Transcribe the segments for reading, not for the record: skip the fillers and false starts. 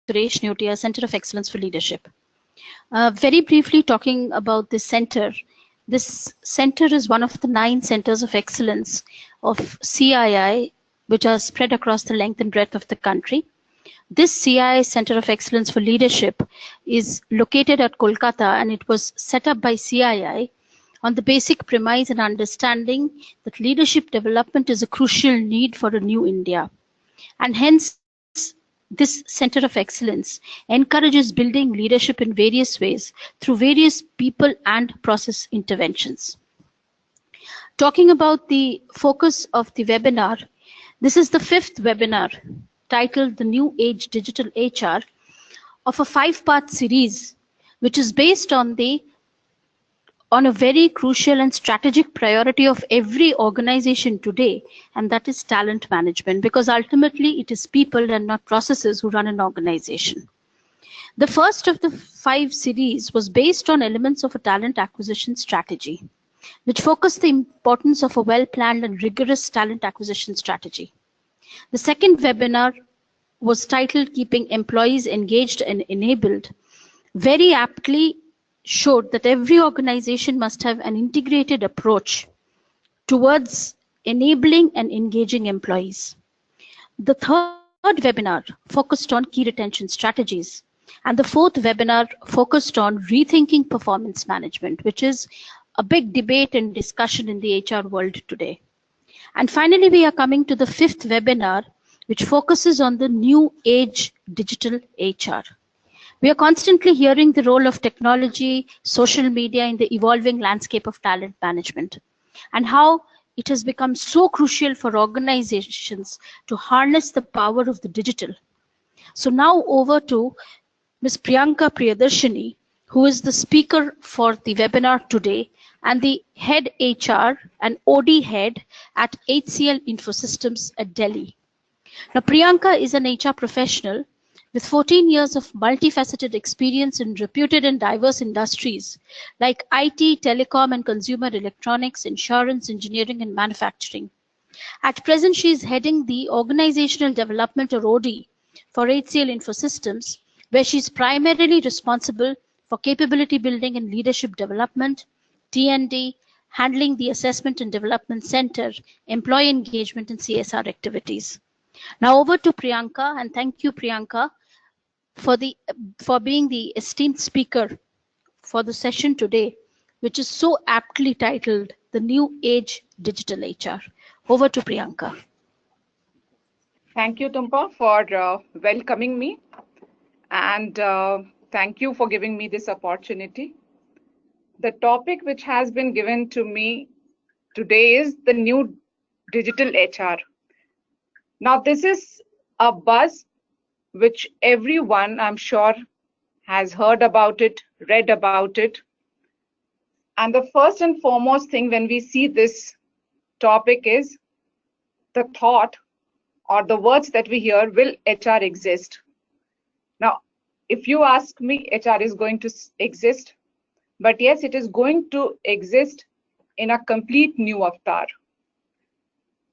Suresh Neotia, Center of Excellence for Leadership. Very briefly talking about this center. This center is one of the 9 centers of excellence of CII, which are spread across the length and breadth of the country. This CII Center of Excellence for Leadership is located at Kolkata, and it was set up by CII on the basic premise and understanding that leadership development is a crucial need for a new India. And hence, this Center of Excellence encourages building leadership in various ways through various people and process interventions. Talking about the focus of the webinar, this is the 5th webinar titled The New Age Digital HR of a 5-part series, which is based on a very crucial and strategic priority of every organization today, and that is talent management, because ultimately it is people and not processes who run an organization. The first of the 5 series was based on elements of a talent acquisition strategy, which focused the importance of a well-planned and rigorous talent acquisition strategy. The second webinar was titled Keeping Employees Engaged and Enabled, very aptly showed that every organization must have an integrated approach towards enabling and engaging employees. The third webinar focused on key retention strategies, and the 4th webinar focused on rethinking performance management, which is a big debate and discussion in the HR world today. And finally, we are coming to the 5th webinar, which focuses on the new age digital HR. We are constantly hearing the role of technology, social media in the evolving landscape of talent management, and how it has become so crucial for organizations to harness the power of the digital. So now over to Ms. Priyanka Priyadarshini, who is the speaker for the webinar today and the head HR and OD head at HCL Infosystems at Delhi. Now, Priyanka is an HR professional with 14 years of multifaceted experience in reputed and diverse industries like IT, telecom and consumer electronics, insurance, engineering and manufacturing. At present, she is heading the Organizational Development or OD for HCL Infosystems, where she is primarily responsible for capability building and leadership development, T&D, handling the Assessment and Development Center, employee engagement and CSR activities. Now over to Priyanka, and thank you, Priyanka, for being the esteemed speaker for the session today, which is so aptly titled The New Age Digital HR. Over to Priyanka. Thank you, Tumpa, for welcoming me, and thank you for giving me this opportunity. The topic which has been given to me today is the new digital HR. Now, this is a buzz which everyone, I'm sure, has heard about it, read about it. And the first and foremost thing when we see this topic is the thought or the words that we hear, will HR exist? Now, if you ask me, HR is going to exist, but yes, it is going to exist in a complete new avatar.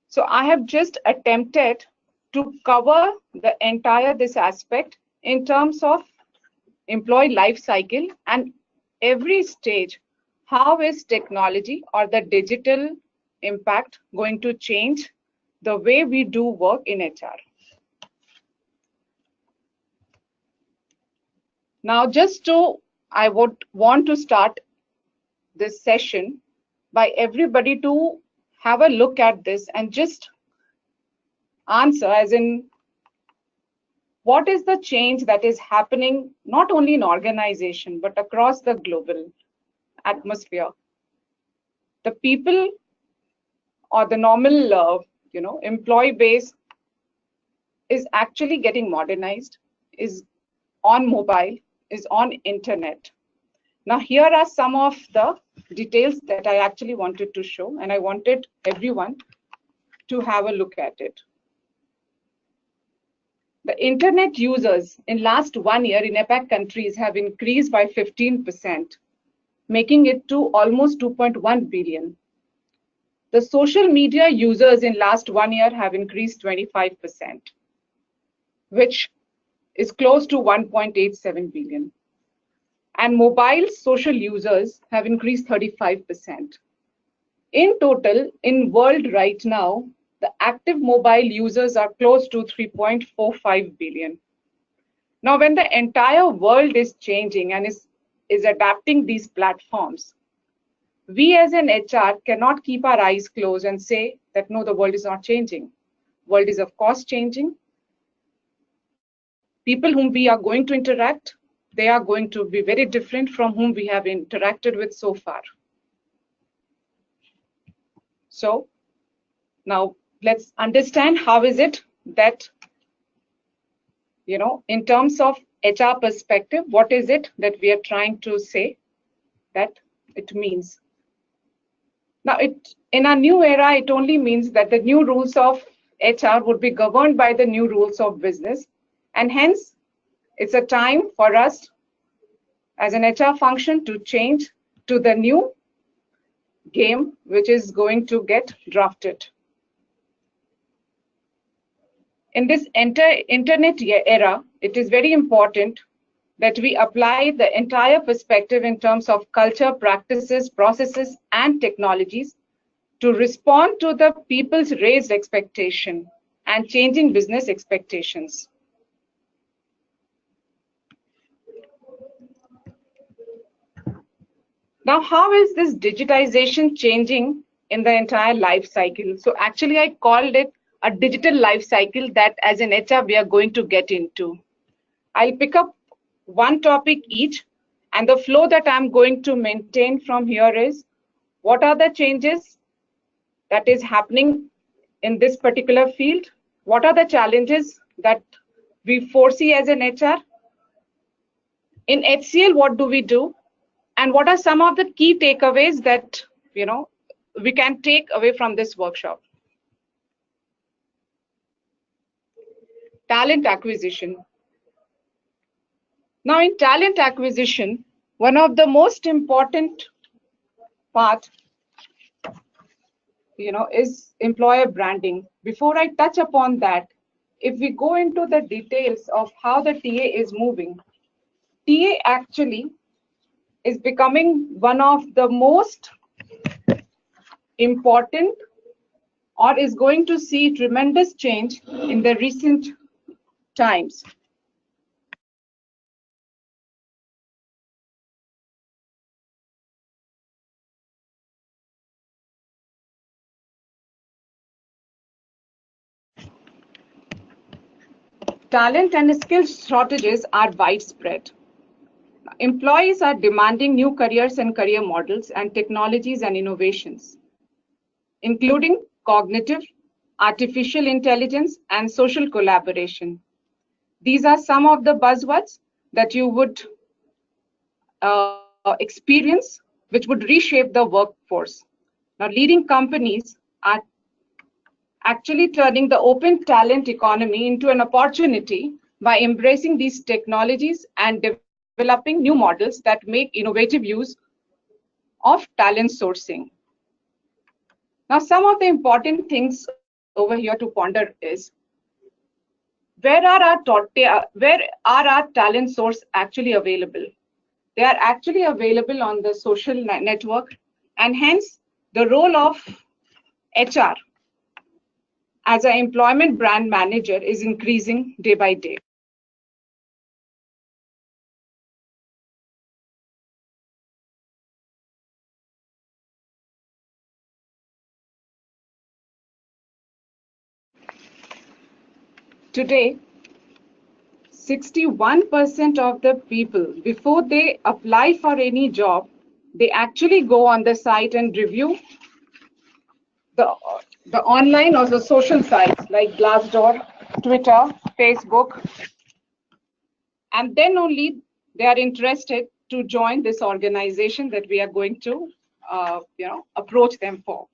So I have just attempted to cover the entire this aspect in terms of employee life cycle and every stage. How is technology or the digital impact going to change the way we do work in HR? Now, I would want to start this session by everybody to have a look at this and just answer as in, what is the change that is happening not only in organization but across the global atmosphere? The people or the normal employee base is actually getting modernized, is on mobile, is on internet. Now here are some of the details that I actually wanted to show, and I wanted everyone to have a look at it. The internet users in last 1 year in APAC countries have increased by 15%, making it to almost 2.1 billion. The social media users in last 1 year have increased 25%, which is close to 1.87 billion. And mobile social users have increased 35%. In total, in world right now, the active mobile users are close to 3.45 billion. Now, when the entire world is changing and is adapting these platforms, we as an HR cannot keep our eyes closed and say that no, the world is not changing. World is of course changing. People whom we are going to interact, they are going to be very different from whom we have interacted with so far. So now let's understand how is it that, in terms of HR perspective, what is it that we are trying to say that it means. Now, in our new era, it only means that the new rules of HR would be governed by the new rules of business. And hence, it's a time for us as an HR function to change to the new game, which is going to get drafted. In this internet era, it is very important that we apply the entire perspective in terms of culture, practices, processes, and technologies to respond to the people's raised expectation and changing business expectations. Now, how is this digitization changing in the entire life cycle? So actually, I called it a digital life cycle that as an HR, we are going to get into. I'll pick up one topic each, and the flow that I'm going to maintain from here is what are the changes that is happening in this particular field? What are the challenges that we foresee as an HR? In HCL, what do we do? And what are some of the key takeaways that we can take away from this workshop? Talent acquisition. Now, in talent acquisition, one of the most important part, is employer branding. Before I touch upon that, if we go into the details of how the TA is moving, TA actually is becoming one of the most important or is going to see tremendous change in the recent times. Talent and skill shortages are widespread. Employees are demanding new careers and career models and technologies and innovations, including cognitive, artificial intelligence, and social collaboration. These are some of the buzzwords that you would experience, which would reshape the workforce. Now, leading companies are actually turning the open talent economy into an opportunity by embracing these technologies and developing new models that make innovative use of talent sourcing. Now, some of the important things over here to ponder is, where are our talent source actually available? They are actually available on the social network, and hence the role of HR as an employment brand manager is increasing day by day. Today, 61% of the people, before they apply for any job, they actually go on the site and review the online or the social sites like Glassdoor, Twitter, Facebook, and then only they are interested to join this organization that we are going to approach them for.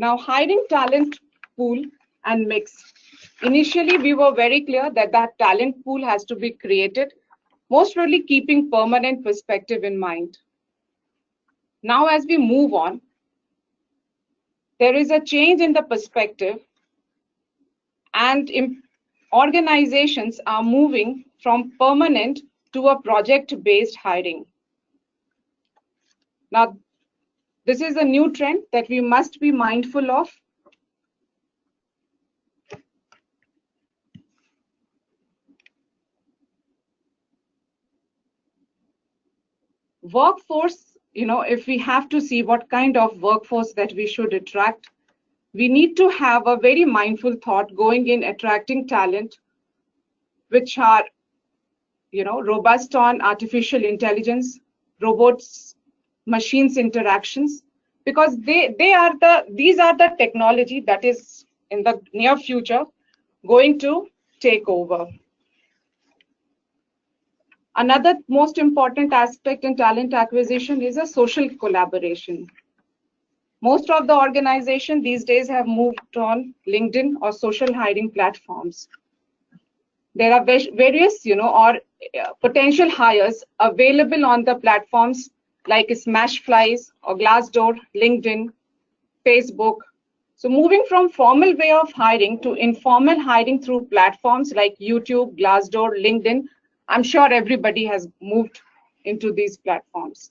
Now, hiring talent pool and mix. Initially, we were very clear that that talent pool has to be created, most really keeping permanent perspective in mind. Now, as we move on, there is a change in the perspective, And organizations are moving from permanent to a project-based hiring. Now, this is a new trend that we must be mindful of. Workforce, if we have to see what kind of workforce that we should attract, we need to have a very mindful thought going in attracting talent which are robust on artificial intelligence, robots, machines interactions, because these are the technology that is in the near future going to take over. Another most important aspect in talent acquisition is a social collaboration. Most of the organizations these days have moved on LinkedIn or social hiring platforms. There are various, potential hires available on the platforms like Smashflies or Glassdoor, LinkedIn, Facebook. So moving from formal way of hiring to informal hiring through platforms like YouTube, Glassdoor, LinkedIn, I'm sure everybody has moved into these platforms.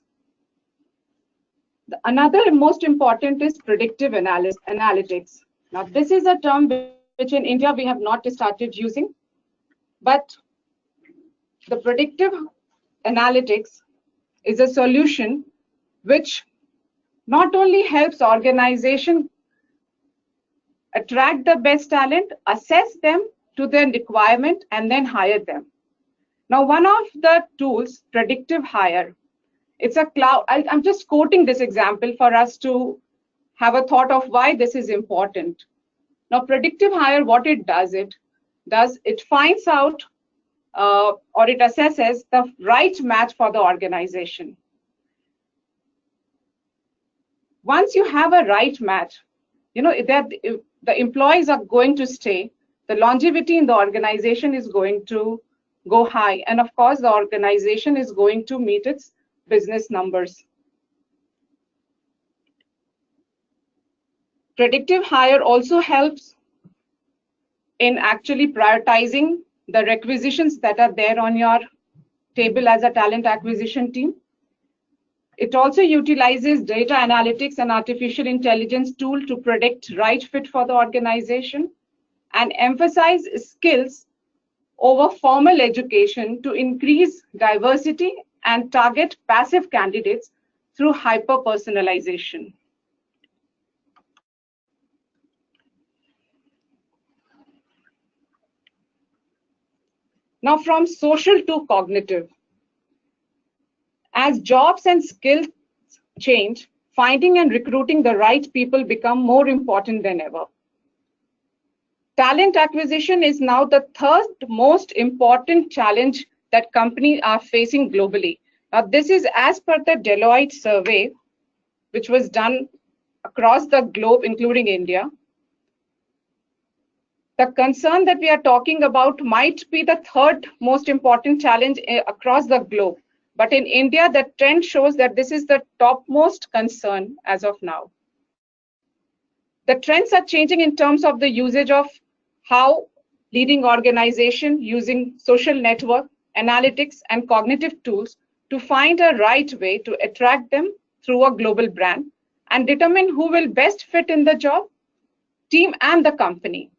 Another most important is predictive analytics. Now, this is a term which in India we have not started using, but the predictive analytics is a solution which not only helps organization attract the best talent, assess them to their requirement, and then hire them. Now, one of the tools, Predictive Hire, it's a cloud. I'm just quoting this example for us to have a thought of why this is important. Now, Predictive Hire, what it does, it finds out or it assesses the right match for the organization. Once you have a right match, that the employees are going to stay, the longevity in the organization is going to go high, and of course the organization is going to meet its business numbers. Predictive Hire also helps in actually prioritizing the requisitions that are there on your table as a talent acquisition team. It also utilizes data analytics and artificial intelligence tool to predict right fit for the organization and emphasize skills over formal education to increase diversity and target passive candidates through hyper-personalization. Now, from social to cognitive. As jobs and skills change, finding and recruiting the right people become more important than ever. Talent acquisition is now the third most important challenge that companies are facing globally. Now, this is as per the Deloitte survey, which was done across the globe, including India. The concern that we are talking about might be the third most important challenge across the globe. But in India, the trend shows that this is the topmost concern as of now. The trends are changing in terms of the usage of how leading organizations using social network, analytics, and cognitive tools to find a right way to attract them through a global brand and determine who will best fit in the job, team, and the company.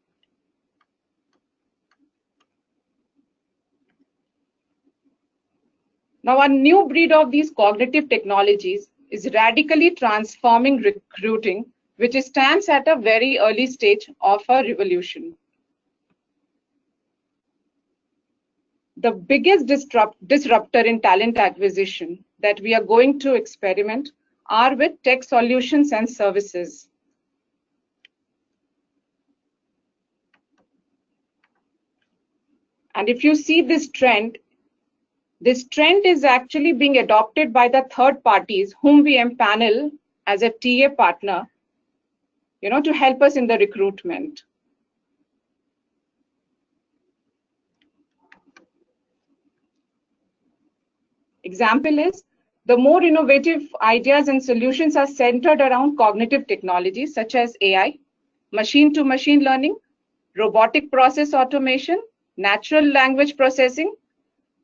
Now, a new breed of these cognitive technologies is radically transforming recruiting, which stands at a very early stage of a revolution. The biggest disruptor in talent acquisition that we are going to experiment are with tech solutions and services. And if you see this trend is actually being adopted by the third parties whom we empanel as a TA partner, to help us in the recruitment. Example is, the more innovative ideas and solutions are centered around cognitive technologies such as AI, machine-to-machine learning, robotic process automation, natural language processing.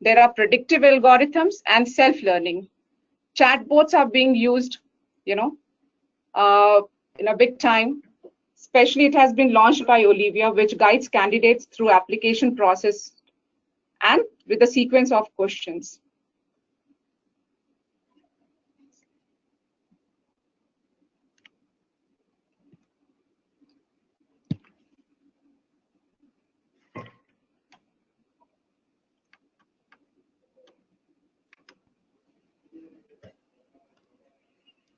There are predictive algorithms and self-learning. Chatbots are being used, in a big time. Especially it has been launched by Olivia, which guides candidates through application process and with a sequence of questions.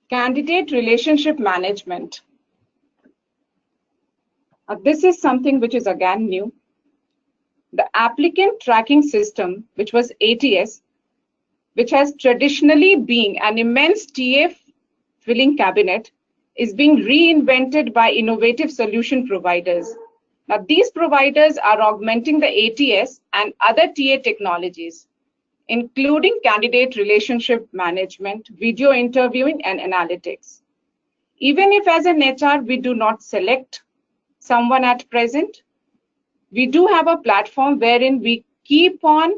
Candidate relationship management. This is something which is again new. The applicant tracking system, which was ATS, which has traditionally been an immense TA filling cabinet, is being reinvented by innovative solution providers. Now, these providers are augmenting the ATS and other TA technologies, including candidate relationship management, video interviewing, and analytics. Even if as an HR, we do not select someone at present, we do have a platform wherein we keep on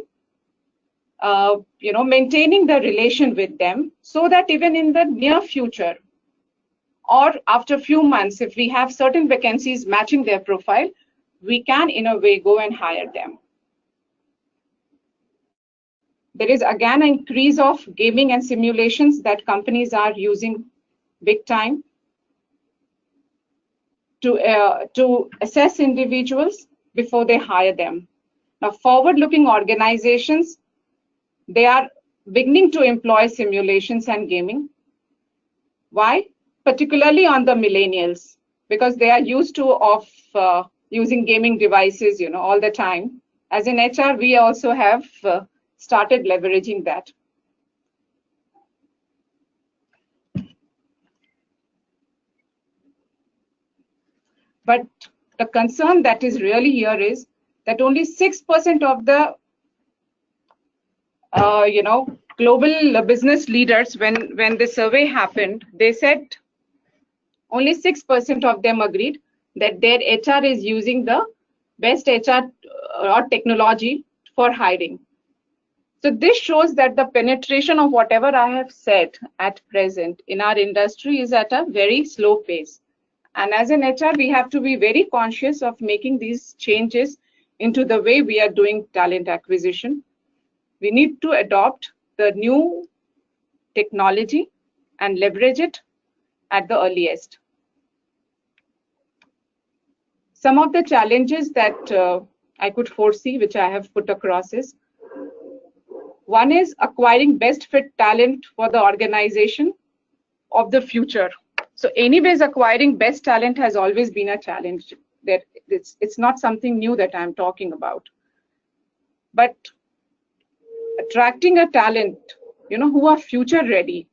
maintaining the relation with them, so that even in the near future or after a few months, if we have certain vacancies matching their profile, we can in a way go and hire them. There is again an increase of gaming and simulations that companies are using big time to assess individuals before they hire them. Now, forward-looking organizations, they are beginning to employ simulations and gaming. Why? Particularly on the millennials, because they are used to using gaming devices, all the time. As an HR, we also have started leveraging that. But the concern that is really here is that only 6% of the global business leaders, when the survey happened, they said only 6% of them agreed that their HR is using the best HR or technology for hiring. So this shows that the penetration of whatever I have said at present in our industry is at a very slow pace. And as an HR, we have to be very conscious of making these changes into the way we are doing talent acquisition. We need to adopt the new technology and leverage it at the earliest. Some of the challenges that I could foresee, which I have put across, is one is acquiring best fit talent for the organization of the future. So anyways, acquiring best talent has always been a challenge. That it's not something new that I'm talking about. But attracting a talent, who are future ready,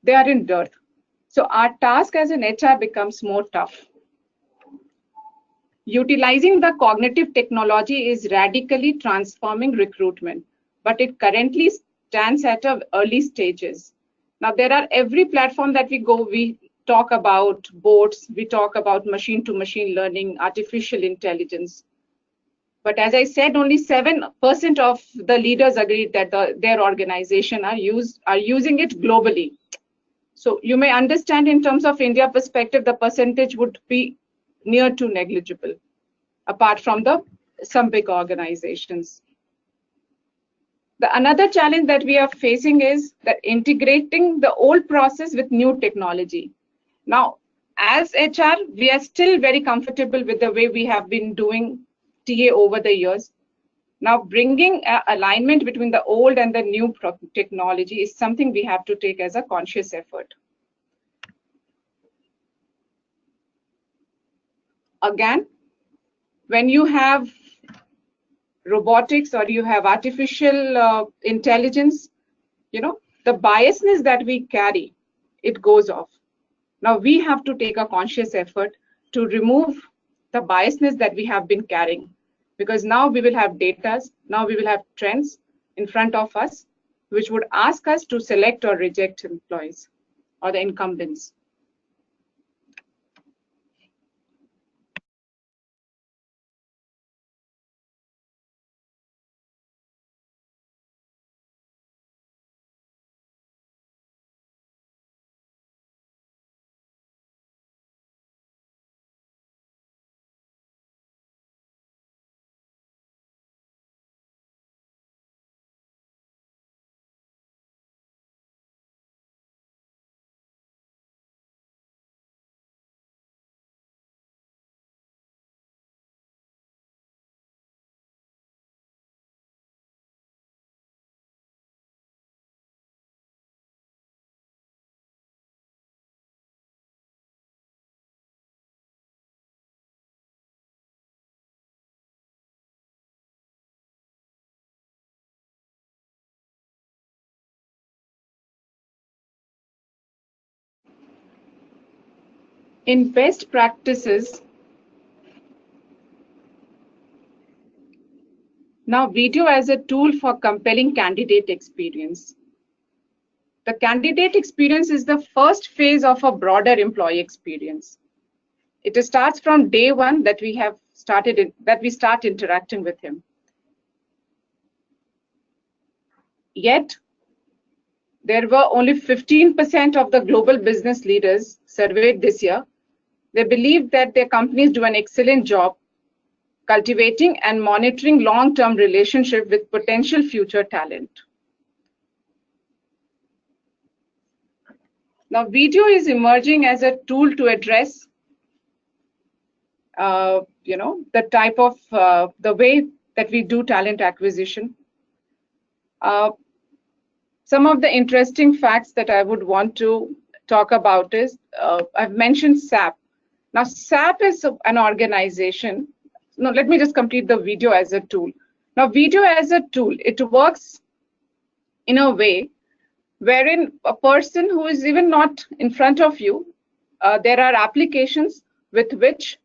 they are in dearth. So our task as an HR becomes more tough. Utilizing the cognitive technology is radically transforming recruitment, but it currently stands at early stages. Now, there are every platform that we go, we talk about bots, we talk about machine-to-machine learning, artificial intelligence. But as I said, only 7% of the leaders agreed that their organization are using it globally. So you may understand in terms of India perspective, the percentage would be near to negligible, apart from some big organizations. Another challenge that we are facing is that integrating the old process with new technology. Now, as HR, we are still very comfortable with the way we have been doing TA over the years. Now, bringing alignment between the old and the new technology is something we have to take as a conscious effort. Again, when you have robotics or you have artificial intelligence, the biasness that we carry, it goes off. Now we have to take a conscious effort to remove the biasness that we have been carrying, because now we will have data, now we will have trends in front of us, which would ask us to select or reject employees or the incumbents. In best practices, now video as a tool for compelling candidate experience. The candidate experience is the first phase of a broader employee experience. It starts from day one that we start interacting with him. Yet, there were only 15% of the global business leaders surveyed this year. They believe that their companies do an excellent job cultivating and monitoring long-term relationship with potential future talent. Now, video is emerging as a tool to address, the type of, the way that we do talent acquisition. Some of the interesting facts that I would want to talk about is, I've mentioned SAP. Now, SAP is an organization. No, let me just complete the video as a tool. Now, video as a tool, it works in a way wherein a person who is even not in front of you, there are applications with which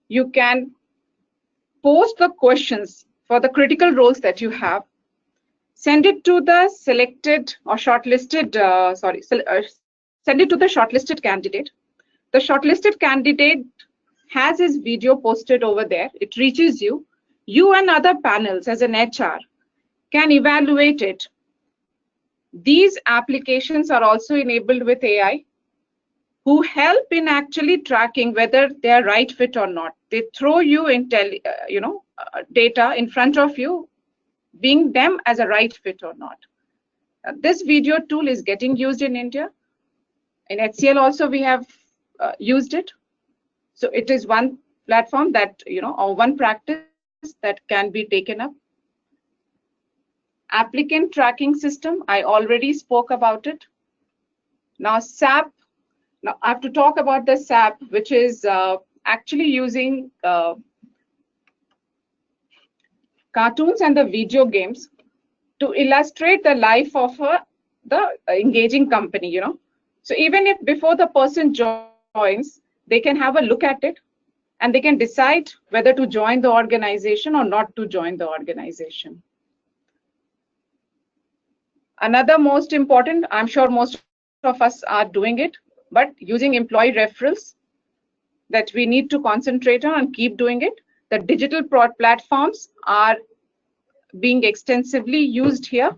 you can post the questions for the critical roles that you have, send it to the selected or shortlisted, send it to the shortlisted candidate. The shortlisted candidate has his video posted over there. It reaches you. You and other panels as an HR can evaluate it. These applications are also enabled with AI, who help in actually tracking whether they are right fit or not. They throw you data in front of you, being them as a right fit or not. This video tool is getting used in India. In HCL also we have used it. So it is one platform that, or one practice that can be taken up. Applicant tracking system, I already spoke about it. Now SAP, now I have to talk about the SAP, which is actually using cartoons and the video games to illustrate the life of the engaging company, So even if before the person joins, they can have a look at it and they can decide whether to join the organization or not to join the organization. Another most important, I'm sure most of us are doing it, but using employee referrals that we need to concentrate on and keep doing it. The digital platforms are being extensively used here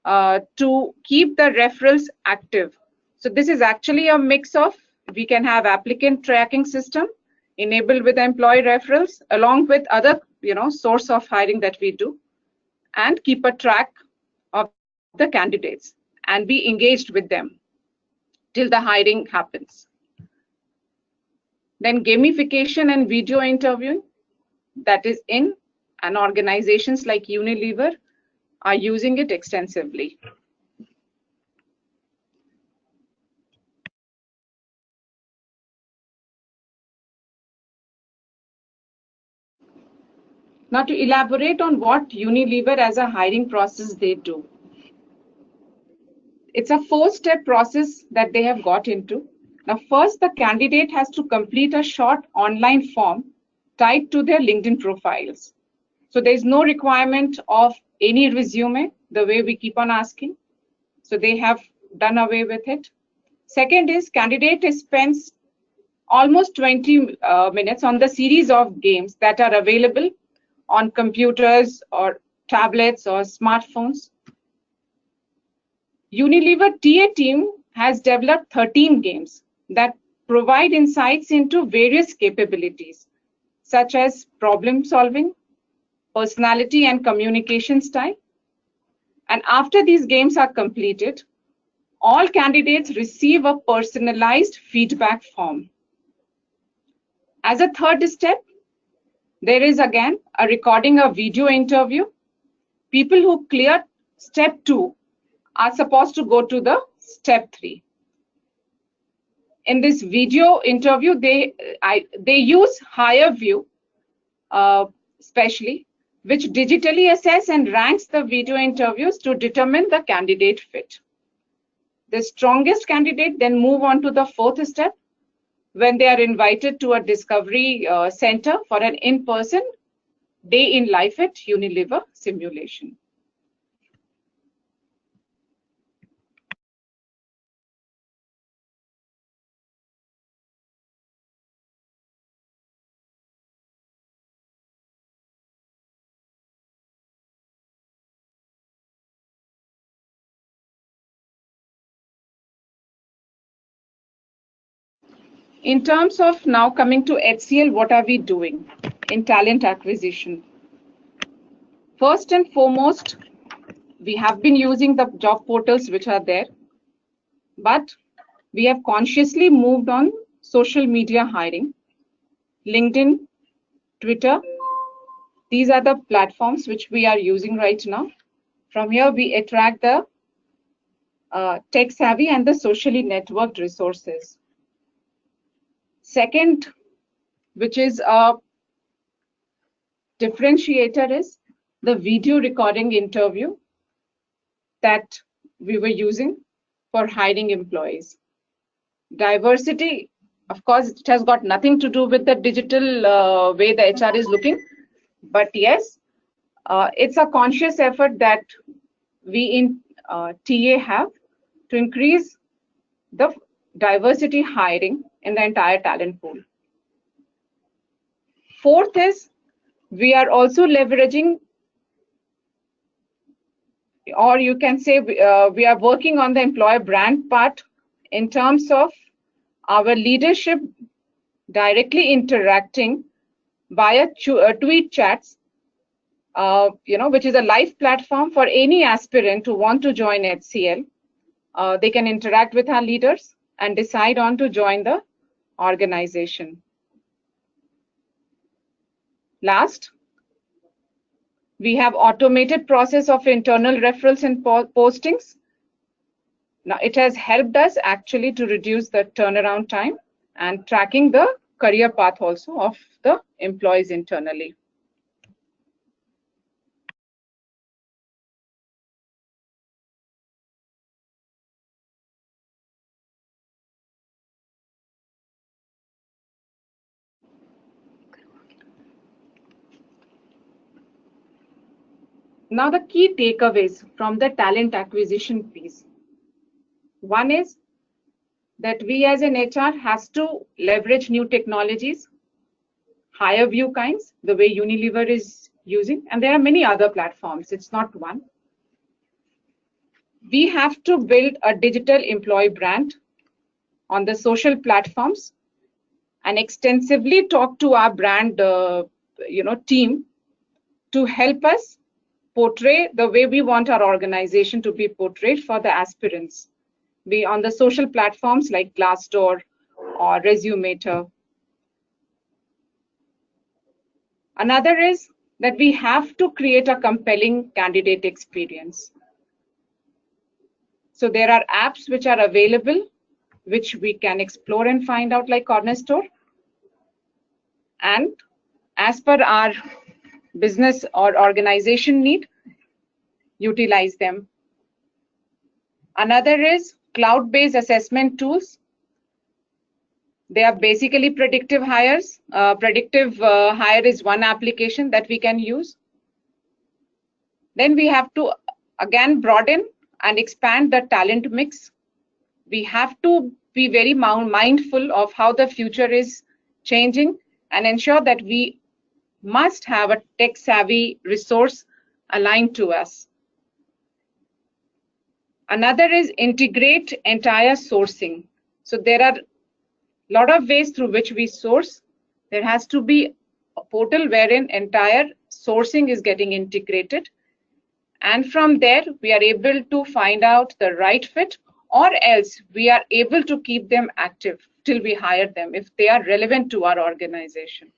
to keep the referrals active. So this is actually a mix of, we can have applicant tracking system enabled with employee referrals along with other, source of hiring that we do, and keep a track of the candidates and be engaged with them till the hiring happens. Then gamification and video interviewing, that is in, and organizations like Unilever are using it extensively. Now to elaborate on what Unilever as a hiring process they do. It's a 4-step process that they have got into. Now first, the candidate has to complete a short online form tied to their LinkedIn profiles. So there's no requirement of any resume, the way we keep on asking. So they have done away with it. Second is, candidate spends almost 20 minutes on the series of games that are available on computers or tablets or smartphones. Unilever TA team has developed 13 games that provide insights into various capabilities, such as problem solving, personality and communication style. And after these games are completed, all candidates receive a personalized feedback form. As a third step, there is again a recording of video interview. People who clear step 2 are supposed to go to the step 3. In this video interview, they use HireView, especially, which digitally assess and ranks the video interviews to determine the candidate fit. The strongest candidate then move on to the 4th step, when they are invited to a discovery center for an in-person day in life at Unilever simulation. In terms of now coming to HCL, what are we doing in talent acquisition? First and foremost, we have been using the job portals which are there, but we have consciously moved on social media hiring, LinkedIn, Twitter. These are the platforms which we are using right now. From here, we attract the tech savvy and the socially networked resources. Second, which is a differentiator, is the video recording interview that we were using for hiring employees. Diversity, of course, it has got nothing to do with the digital way the HR is looking, but yes, it's a conscious effort that we in TA have to increase the diversity hiring in the entire talent pool. Fourth is we are also leveraging, or you can say we are working on the employer brand part in terms of our leadership directly interacting via tweet chats, which is a live platform for any aspirant who want to join HCL. They can interact with our leaders and decide on to join the organization. Last, we have automated process of internal referrals and postings. Now, it has helped us actually to reduce the turnaround time and tracking the career path also of the employees internally. Now, the key takeaways from the talent acquisition piece. One is that we as an HR has to leverage new technologies, higher view kinds, the way Unilever is using, and there are many other platforms, it's not one. We have to build a digital employee brand on the social platforms and extensively talk to our brand team to help us portray the way we want our organization to be portrayed for the aspirants, be on the social platforms like Glassdoor or Resumator. Another is that we have to create a compelling candidate experience. So there are apps which are available, which we can explore and find out, like Cornerstore. And as per our business or organization need, utilize them. Another is cloud-based assessment tools. They are basically predictive hires. Predictive hire is one application that we can use. Then we have to again broaden and expand the talent mix. We have to be very mindful of how the future is changing and ensure that we must have a tech-savvy resource aligned to us. Another is integrate entire sourcing. So there are a lot of ways through which we source. There has to be a portal wherein entire sourcing is getting integrated. And from there, we are able to find out the right fit, or else we are able to keep them active till we hire them if they are relevant to our organization.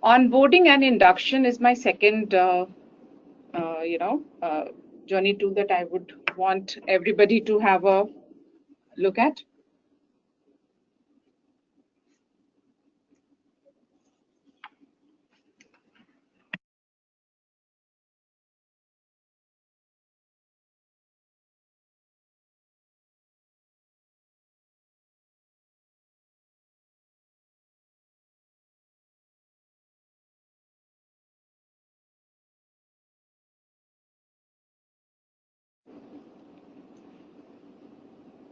Onboarding and induction is my second journey tool that I would want everybody to have a look at.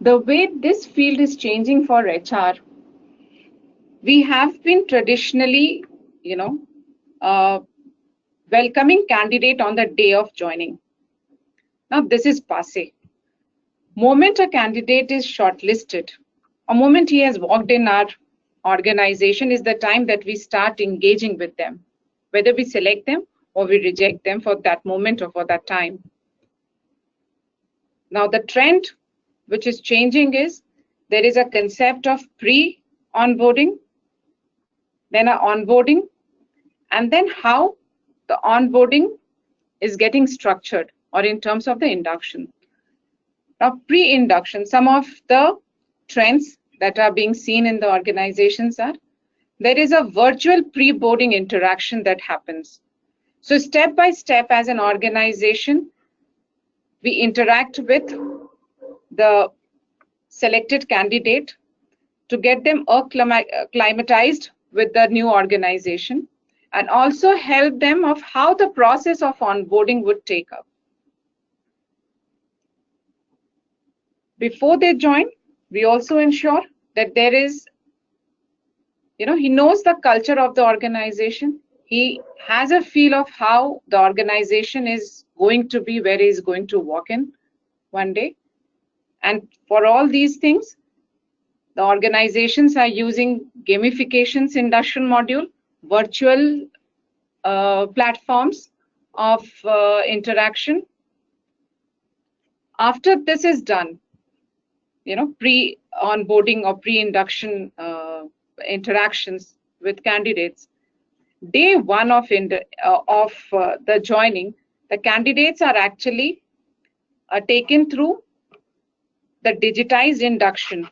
The way this field is changing for HR, we have been traditionally, welcoming candidate on the day of joining. Now this is passé. Moment a candidate is shortlisted, a moment he has walked in our organization is the time that we start engaging with them, whether we select them or we reject them for that moment or for that time. Now the trend which is changing is there is a concept of pre-onboarding, then a onboarding, and then how the onboarding is getting structured or in terms of the induction. Now pre-induction, some of the trends that are being seen in the organizations are there is a virtual pre-boarding interaction that happens. So step by step as an organization, we interact with the selected candidate to get them acclimatized with the new organization and also help them of how the process of onboarding would take up. Before they join, we also ensure that there is, he knows the culture of the organization. He has a feel of how the organization is going to be, where he is going to walk in one day. And for all these things, the organizations are using gamifications induction module, virtual platforms of interaction. After this is done, pre-onboarding or pre-induction interactions with candidates, day one of the joining, the candidates are actually taken through the digitized induction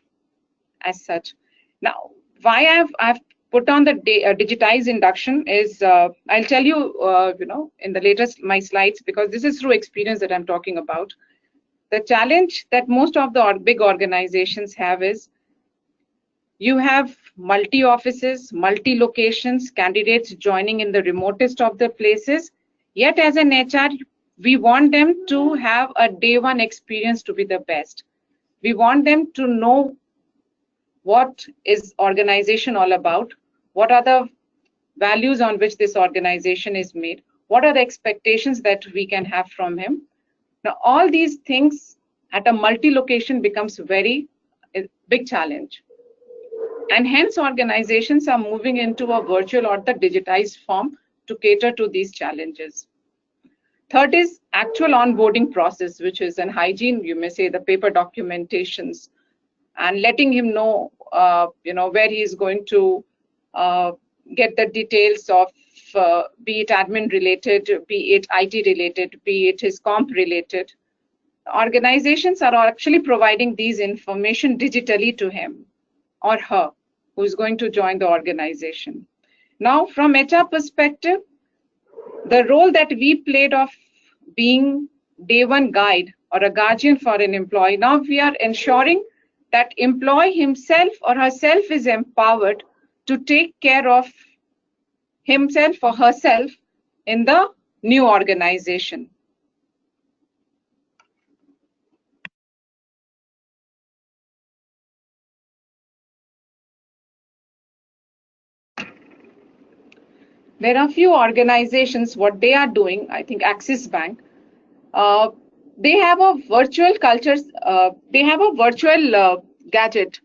as such. Now, why I've put on the digitized induction is I'll tell you, in the latest my slides, because this is through experience that I'm talking about. The challenge that most of the big organizations have is you have multi-offices, multi-locations, candidates joining in the remotest of the places. Yet as an HR, we want them to have a day one experience to be the best. We want them to know what is organization all about, what are the values on which this organization is made, what are the expectations that we can have from him. Now, all these things at a multi-location becomes a very big challenge. And hence organizations are moving into a virtual or the digitized form to cater to these challenges. Third is actual onboarding process, which is an hygiene, you may say the paper documentations, and letting him know, where he is going to get the details of, be it admin related, be it IT related, be it his comp related. Organizations are actually providing these information digitally to him or her who is going to join the organization. Now, from HR perspective, the role that we played of being day one guide or a guardian for an employee, now we are ensuring that employee himself or herself is empowered to take care of himself or herself in the new organization. There are few organizations, what they are doing, I think Axis Bank, they have a virtual culture, they have a virtual gadget.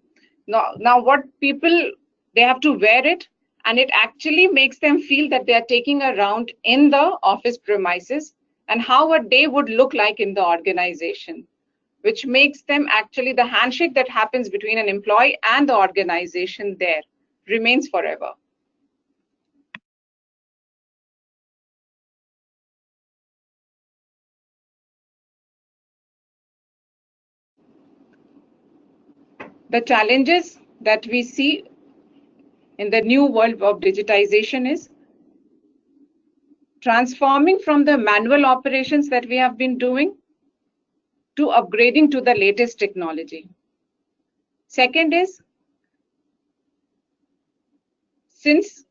Now what people, they have to wear it, and it actually makes them feel that they are taking a round in the office premises and how a day would look like in the organization, which makes them actually the handshake that happens between an employee and the organization there remains forever. The challenges that we see in the new world of digitization is transforming from the manual operations that we have been doing to upgrading to the latest technology. Second is, since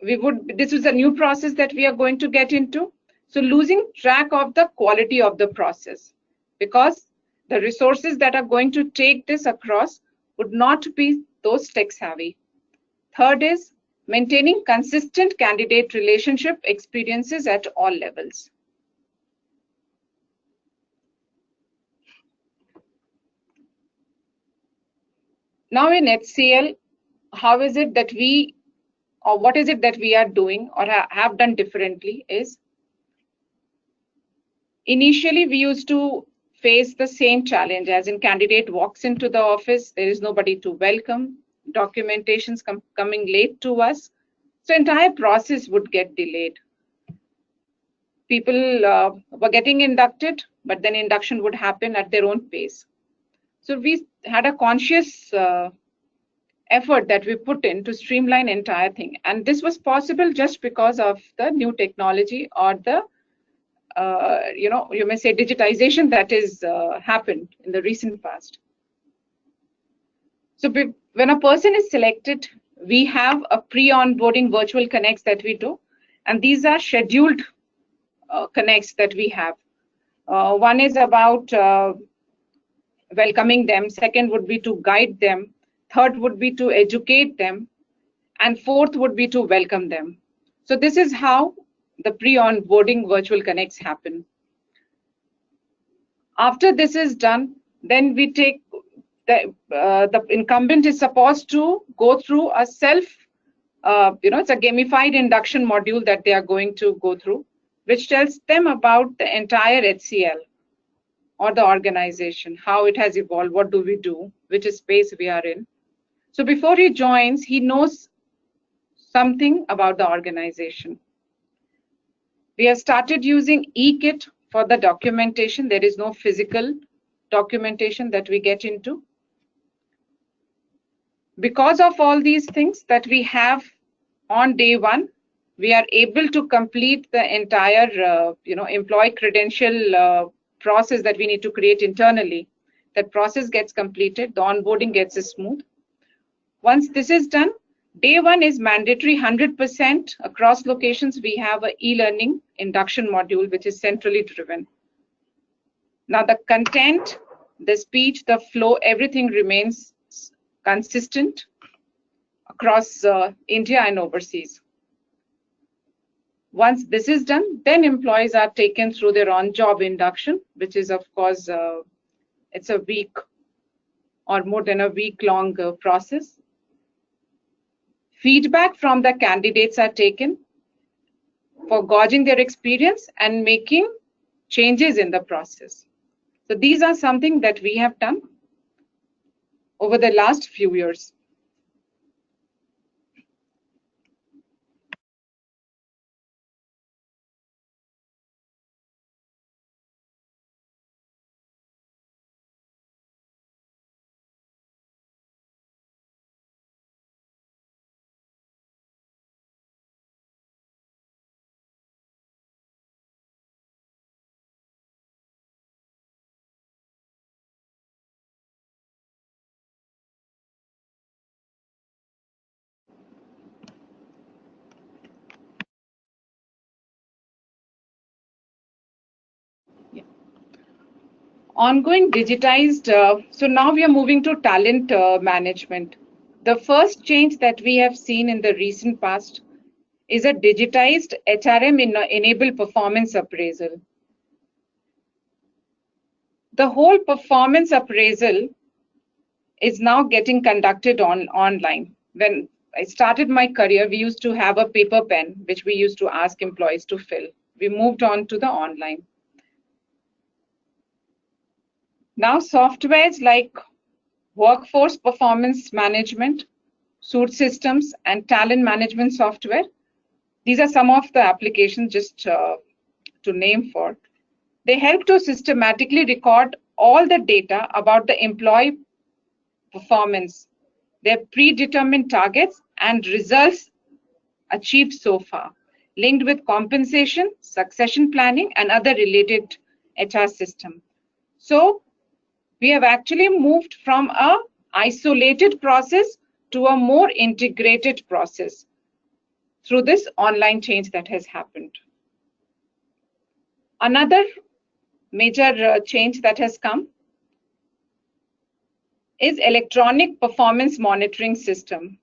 this is a new process that we are going to get into, so losing track of the quality of the process, because the resources that are going to take this across would not be those tech savvy. Third is maintaining consistent candidate relationship experiences at all levels. Now in HCL, how is it that we, or what is it that we are doing or have done differently is, initially we used to face the same challenge, as in candidate walks into the office, there is nobody to welcome, documentations coming late to us, so entire process would get delayed. People were getting inducted, but then induction would happen at their own pace. So we had a conscious effort that we put in to streamline entire thing, and this was possible just because of the new technology or the you may say digitization that is happened in the recent past. So when a person is selected, we have a pre-onboarding virtual connects that we do, and these are scheduled connects that we have. One is about welcoming them, second would be to guide them, third would be to educate them, and fourth would be to welcome them. So this is how the pre-onboarding virtual connects happen. After this is done, then we take the incumbent is supposed to go through a it's a gamified induction module that they are going to go through, which tells them about the entire HCL or the organization, how it has evolved, what do we do, which space we are in. So before he joins, he knows something about the organization. We have started using eKit for the documentation. There is no physical documentation that we get into. Because of all these things that we have on day one, we are able to complete the entire employee credential process that we need to create internally. That process gets completed, the onboarding gets smooth. Once this is done, day one is mandatory 100% across locations. We have an e-learning induction module, which is centrally driven. Now the content, the speech, the flow, everything remains consistent across India and overseas. Once this is done, then employees are taken through their on-job induction, which is of course, it's a week or more than a week-long process. Feedback from the candidates are taken for gauging their experience and making changes in the process. So these are something that we have done over the last few years. Ongoing digitized, so now we are moving to talent management. The first change that we have seen in the recent past is a digitized HRM enabled performance appraisal. The whole performance appraisal is now getting conducted online. When I started my career, we used to have a paper pen, which we used to ask employees to fill. We moved on to the online. Now softwares like workforce performance management, suite systems, and talent management software, these are some of the applications just to name for. They help to systematically record all the data about the employee performance, their predetermined targets and results achieved so far, linked with compensation, succession planning, and other related HR system. So we have actually moved from an isolated process to a more integrated process through this online change that has happened. Another major change that has come is electronic performance monitoring system.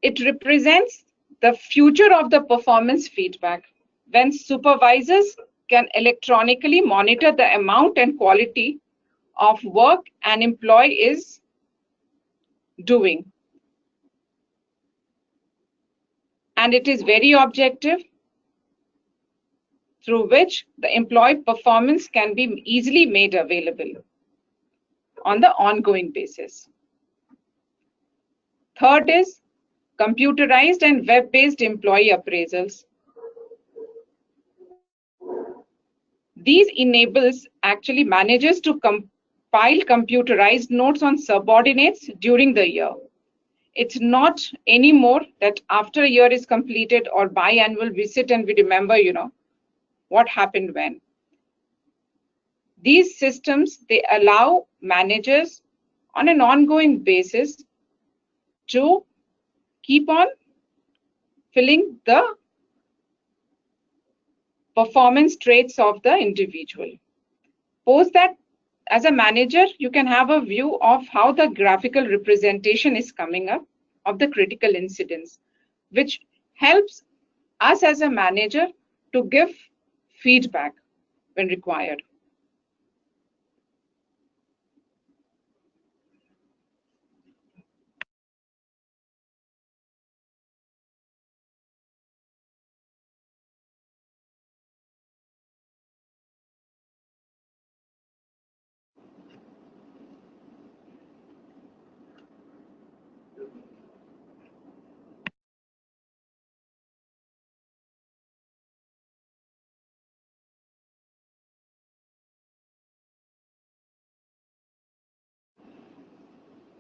It represents the future of the performance feedback when supervisors can electronically monitor the amount and quality of work an employee is doing. And it is very objective, through which the employee performance can be easily made available on the ongoing basis. Third is computerized and web-based employee appraisals. These enables actually managers to compile computerized notes on subordinates during the year. It's not anymore that after a year is completed or biannual we sit and we remember, what happened when. These systems, they allow managers on an ongoing basis to keep on filling the performance traits of the individual. Post that, as a manager, you can have a view of how the graphical representation is coming up of the critical incidents, which helps us as a manager to give feedback when required.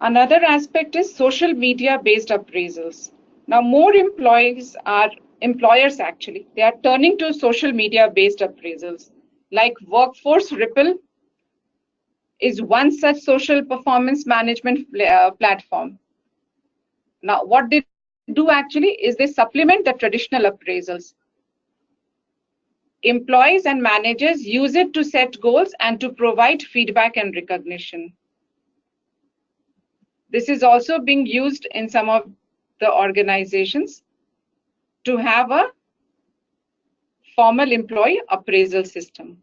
Another aspect is social media based appraisals. Now more employers actually, they are turning to social media based appraisals, like Workforce Ripple is one such social performance management platform. Now what they do actually is they supplement the traditional appraisals. Employees and managers use it to set goals and to provide feedback and recognition. This is also being used in some of the organizations to have a formal employee appraisal system.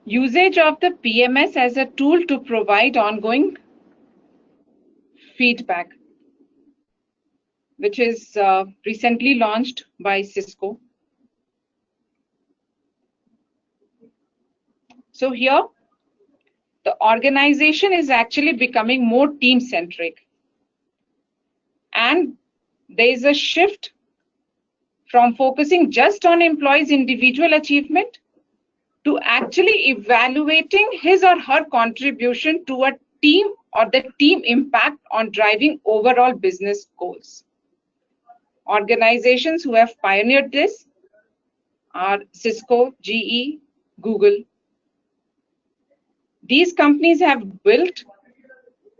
Usage of the PMS as a tool to provide ongoing feedback, which is recently launched by Cisco. So here, the organization is actually becoming more team-centric. And there is a shift from focusing just on employees' individual achievement to actually evaluating his or her contribution to a team or the team impact on driving overall business goals. Organizations who have pioneered this are Cisco, GE, Google. These companies have built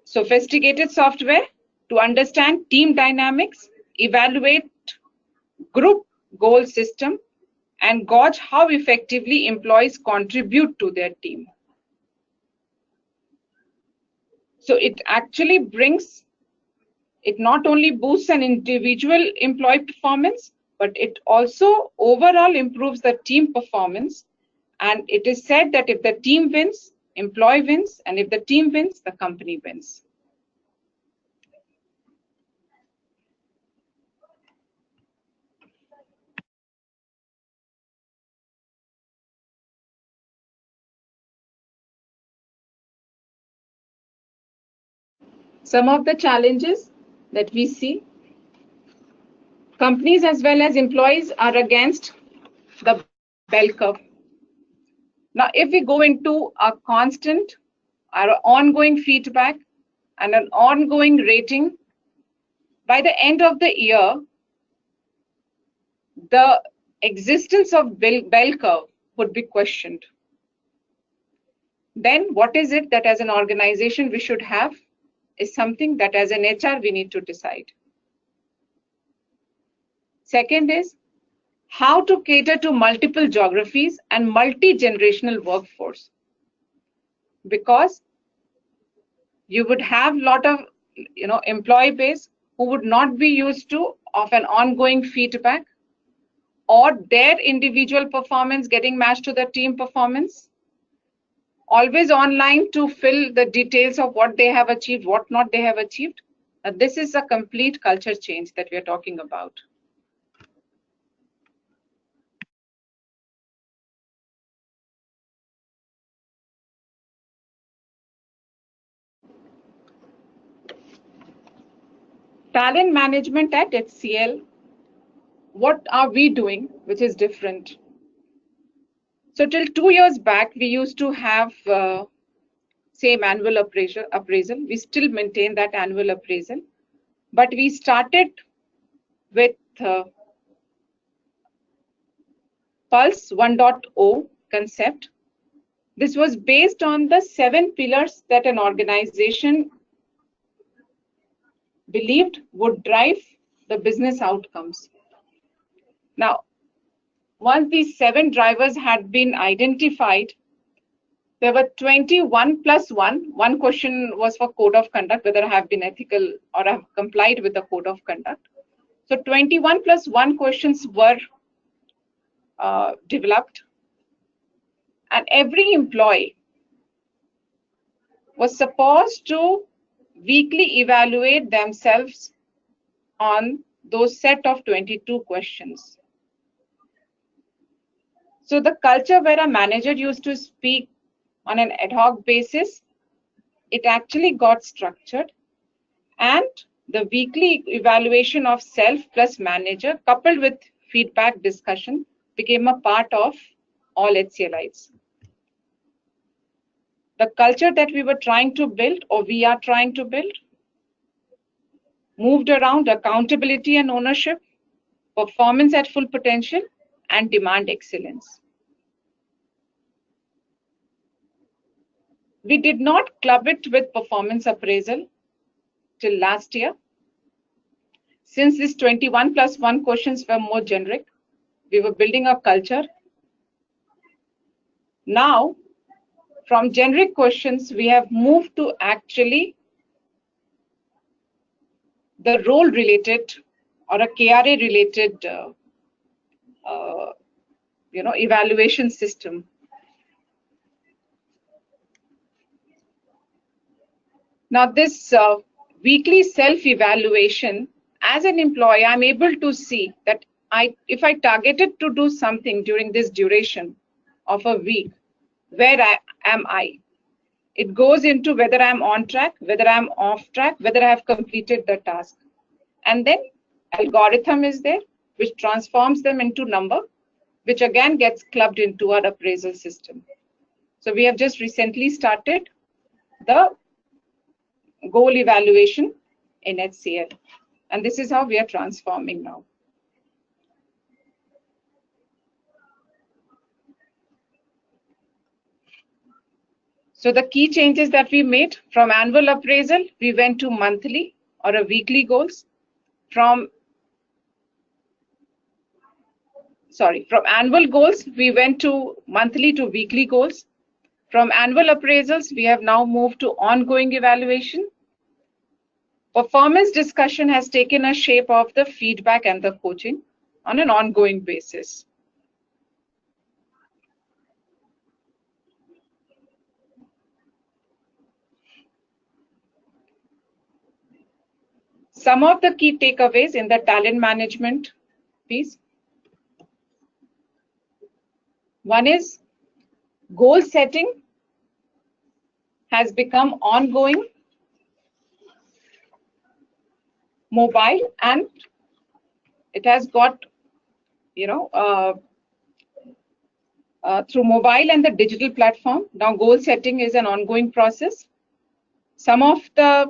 sophisticated software to understand team dynamics, evaluate group goal system, and gauge how effectively employees contribute to their team. So it actually brings, it not only boosts an individual employee performance, but it also overall improves the team performance And it is said that if the team wins, employee wins, and if the team wins, the company wins. Some of the challenges that we see, companies as well as employees are against the bell curve. Now, if we go into a constant or ongoing feedback and an ongoing rating, by the end of the year, the existence of bell curve would be questioned. Then what is it that as an organization we should have is something that as an HR we need to decide. Second is how to cater to multiple geographies and multi-generational workforce. Because you would have a lot of employee base who would not be used to of an ongoing feedback or their individual performance getting matched to the team performance. Always online to fill the details of what they have achieved, what not they have achieved. This is a complete culture change that we are talking about. Talent management at HCL, what are we doing which is different? So till 2 years back, we used to have same annual appraisal. We still maintain that annual appraisal, but we started with Pulse 1.0 concept. This was based on the 7 pillars that an organization believed would drive the business outcomes. Now, once these 7 drivers had been identified, there were 21 plus 1. One question was for code of conduct, whether I have been ethical or I have complied with the code of conduct. So 21 plus 1 questions were developed, and every employee was supposed to weekly evaluate themselves on those set of 22 questions. So the culture where a manager used to speak on an ad hoc basis, it actually got structured, and the weekly evaluation of self plus manager coupled with feedback discussion became a part of all HCLites. The culture that we were trying to build, or we are trying to build, moved around accountability and ownership, performance at full potential, and demand excellence. We did not club it with performance appraisal till last year. Since these 21 plus 1 questions were more generic, we were building a culture. Now, from generic questions, we have moved to actually the role related or a KRA related evaluation system. Now this weekly self-evaluation, as an employee, I'm able to see that if I targeted to do something during this duration of a week, where am I? It goes into whether I'm on track, whether I'm off track, whether I have completed the task. And then algorithm is there, which transforms them into number, which again gets clubbed into our appraisal system. So we have just recently started the goal evaluation in HCL. And this is how we are transforming now. So the key changes that we made, from annual appraisal, we went to monthly or a weekly goals. From annual goals, we went to monthly to weekly goals. From annual appraisals, we have now moved to ongoing evaluation. Performance discussion has taken a shape of the feedback and the coaching on an ongoing basis. some of the key takeaways in the talent management piece. One is goal setting has become ongoing, mobile, and it has got, through mobile and the digital platform. Now goal setting is an ongoing process. Some of the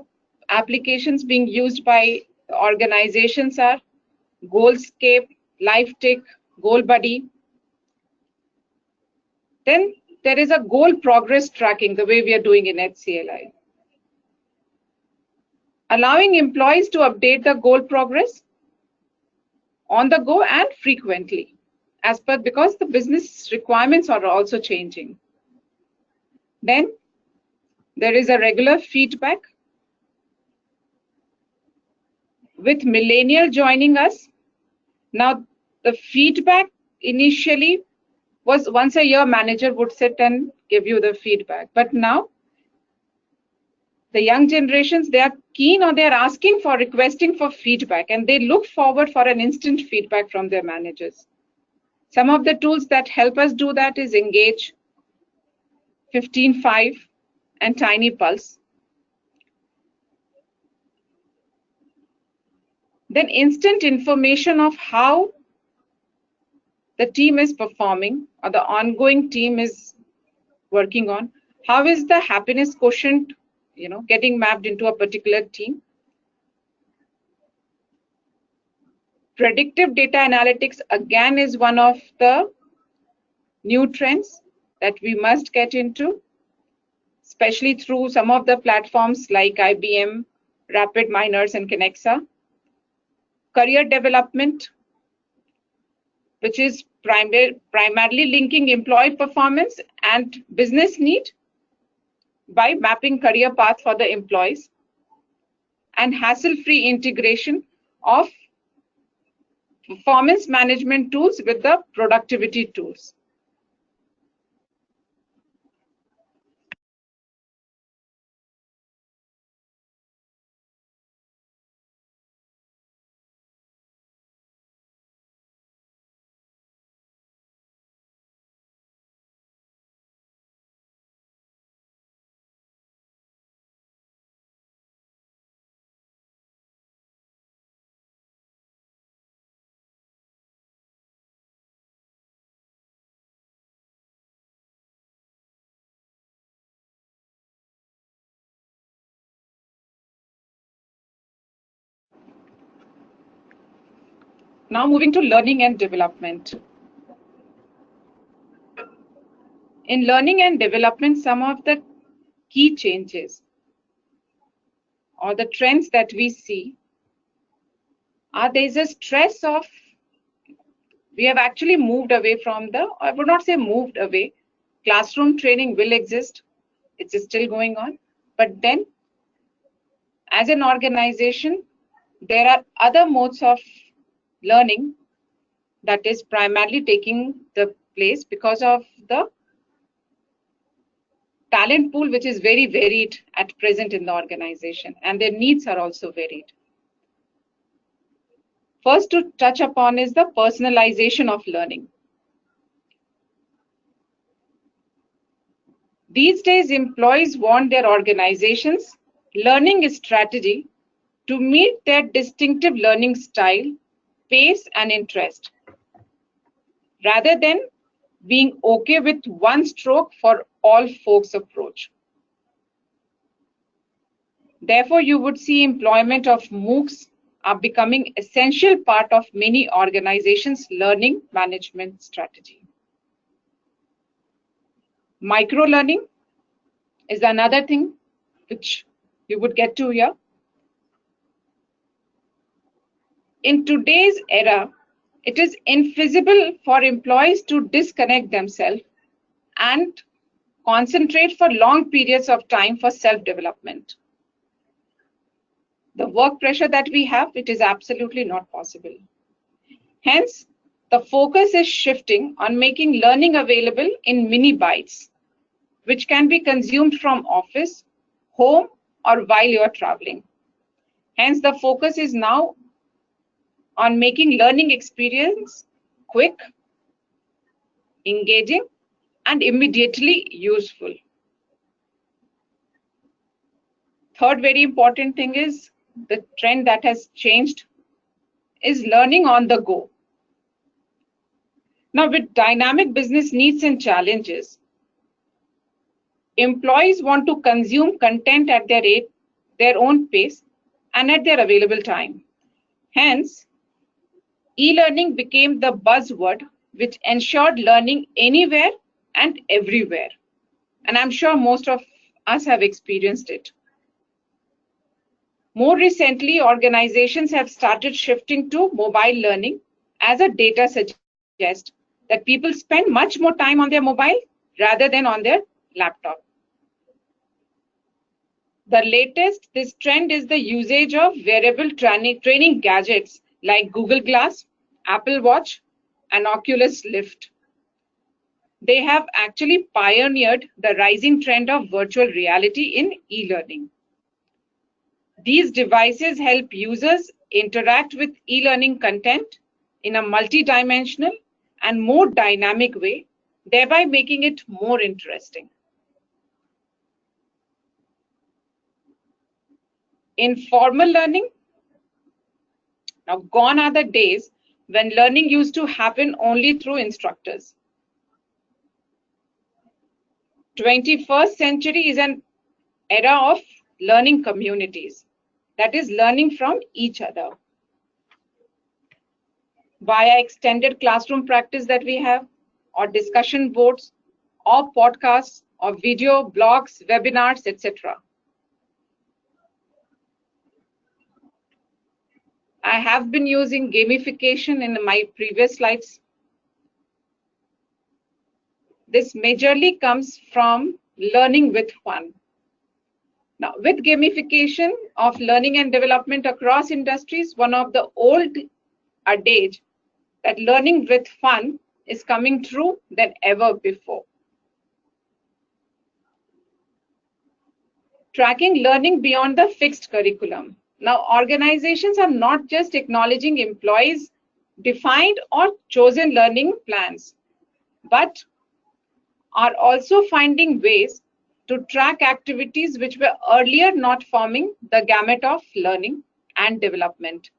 applications being used by organizations are Goalscape, LifeTick, GoalBuddy. Then there is a goal progress tracking, the way we are doing in HCLI. Allowing employees to update the goal progress on the go and frequently, because the business requirements are also changing. Then there is a regular feedback. With millennial joining us, now the feedback initially was once a year manager would sit and give you the feedback. But now the young generations, they are keen, or they are asking for, requesting for feedback, and they look forward for an instant feedback from their managers. Some of the tools that help us do that is Engage, 15.5, and Tiny Pulse. Then instant information of how the team is performing, or the ongoing team is working on. How is the happiness quotient, getting mapped into a particular team? Predictive data analytics again is one of the new trends that we must get into, especially through some of the platforms like IBM, RapidMiners, and Kenexa. Career development, which is primarily linking employee performance and business need by mapping career path for the employees, and hassle-free integration of performance management tools with the productivity tools. Now moving to learning and development. In learning and development, some of the key changes or the trends that we see are, there's a stress of, we have actually moved away from the, I would not say moved away, classroom training will exist, it's still going on, but then as an organization, there are other modes of learning that is primarily taking the place because of the talent pool, which is very varied at present in the organization, and their needs are also varied. First to touch upon is the personalization of learning. These days, employees want their organization's learning strategy to meet their distinctive learning style, pace, and interest, rather than being okay with one stroke for all folks approach. Therefore, you would see employment of MOOCs are becoming essential part of many organizations' learning management strategy. Micro-learning is another thing which you would get to here. In today's era, it is infeasible for employees to disconnect themselves and concentrate for long periods of time for self-development. The work pressure that we have, it is absolutely not possible. Hence, the focus is shifting on making learning available in mini bites, which can be consumed from office, home, or while you are traveling. Hence, the focus is now on making learning experience quick, engaging, and immediately useful. Third very important thing is the trend that has changed is learning on the go. Now, with dynamic business needs and challenges, employees want to consume content at their own pace and at their available time. Hence, e-learning became the buzzword which ensured learning anywhere and everywhere. And I'm sure most of us have experienced it. More recently, organizations have started shifting to mobile learning as a data suggests that people spend much more time on their mobile rather than on their laptop. The latest, this trend is the usage of wearable training gadgets like Google Glass, Apple Watch, and Oculus Rift. They have actually pioneered the rising trend of virtual reality in e-learning. These devices help users interact with e-learning content in a multidimensional and more dynamic way, thereby making it more interesting. Informal learning. Now, gone are the days when learning used to happen only through instructors. 21st century is an era of learning communities, that is learning from each other. Via extended classroom practice that we have, or discussion boards, or podcasts, or video, blogs, webinars, etc. I have been using gamification in my previous slides. This majorly comes from learning with fun. Now, with gamification of learning and development across industries, one of the old adage that learning with fun is coming true than ever before. Tracking learning beyond the fixed curriculum. Now, organizations are not just acknowledging employees' defined or chosen learning plans, but are also finding ways to track activities which were earlier not forming the gamut of learning and development.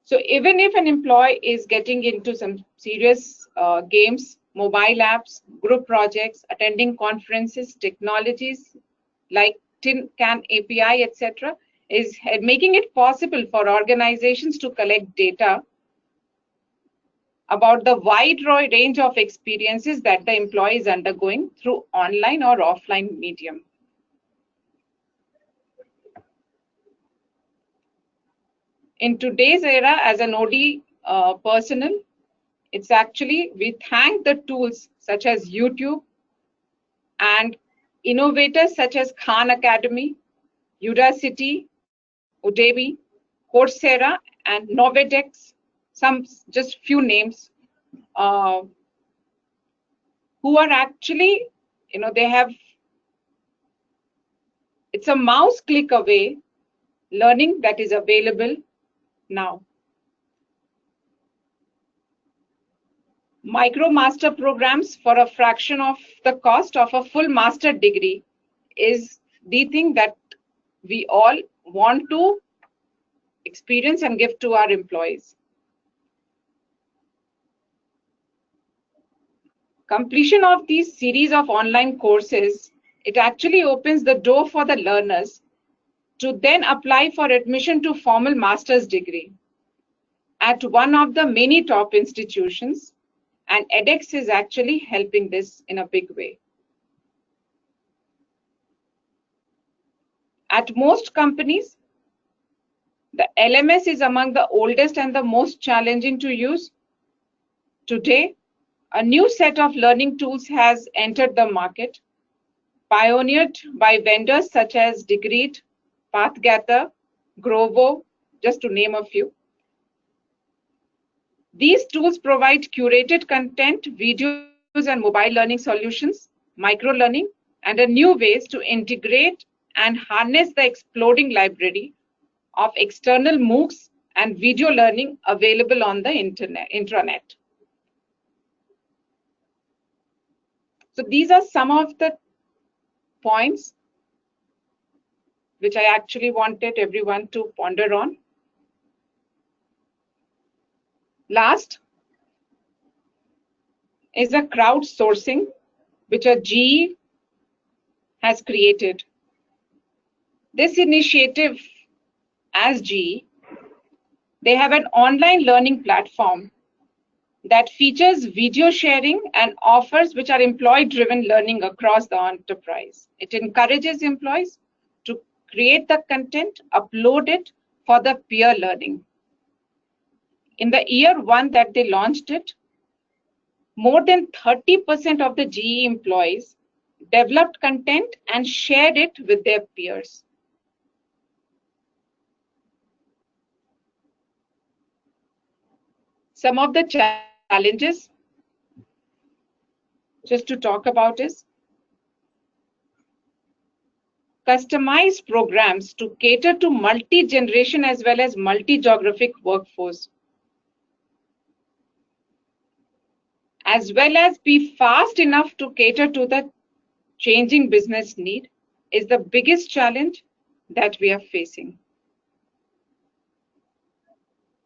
So even if an employee is getting into some serious games, mobile apps, group projects, attending conferences, technologies like Tin Can API, etc., is making it possible for organizations to collect data about the wide range of experiences that the employee is undergoing through online or offline medium. In today's era, as an OD personnel, it's actually, we thank the tools such as YouTube and innovators such as Khan Academy, Udacity, Udemy, Coursera, and Novedex, some just few names, who are actually, they have, it's a mouse click away learning that is available now. Micro master programs for a fraction of the cost of a full master degree is the thing that we all want to experience and give to our employees. Completion of these series of online courses, it actually opens the door for the learners to then apply for admission to formal master's degree at one of the many top institutions, and edX is actually helping this in a big way. At most companies, the LMS is among the oldest and the most challenging to use. Today, a new set of learning tools has entered the market, pioneered by vendors such as Degreed, PathGather, Grovo, just to name a few. These tools provide curated content, videos, and mobile learning solutions, micro-learning, and new ways to integrate and harness the exploding library of external MOOCs and video learning available on the intranet. So these are some of the points which I actually wanted everyone to ponder on. Last is a crowdsourcing, which a GE has created. This initiative, as GE, they have an online learning platform that features video sharing and offers which are employee-driven learning across the enterprise. It encourages employees to create the content, upload it for the peer learning. In the year one that they launched it, more than 30% of the GE employees developed content and shared it with their peers. Some of the challenges just to talk about is customized programs to cater to multi-generation as well as multi-geographic workforce, as well as be fast enough to cater to the changing business need, is the biggest challenge that we are facing.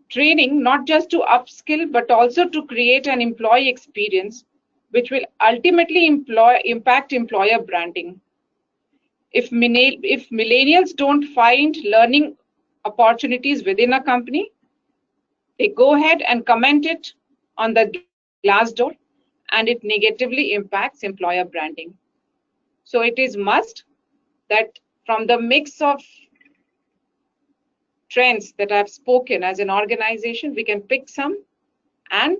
Training, not just to upskill, but also to create an employee experience which will ultimately impact employer branding. If millennials don't find learning opportunities within a company, they go ahead and comment it on the Glassdoor, and it negatively impacts employer branding. So it is must that from the mix of trends that I've spoken as an organization, we can pick some and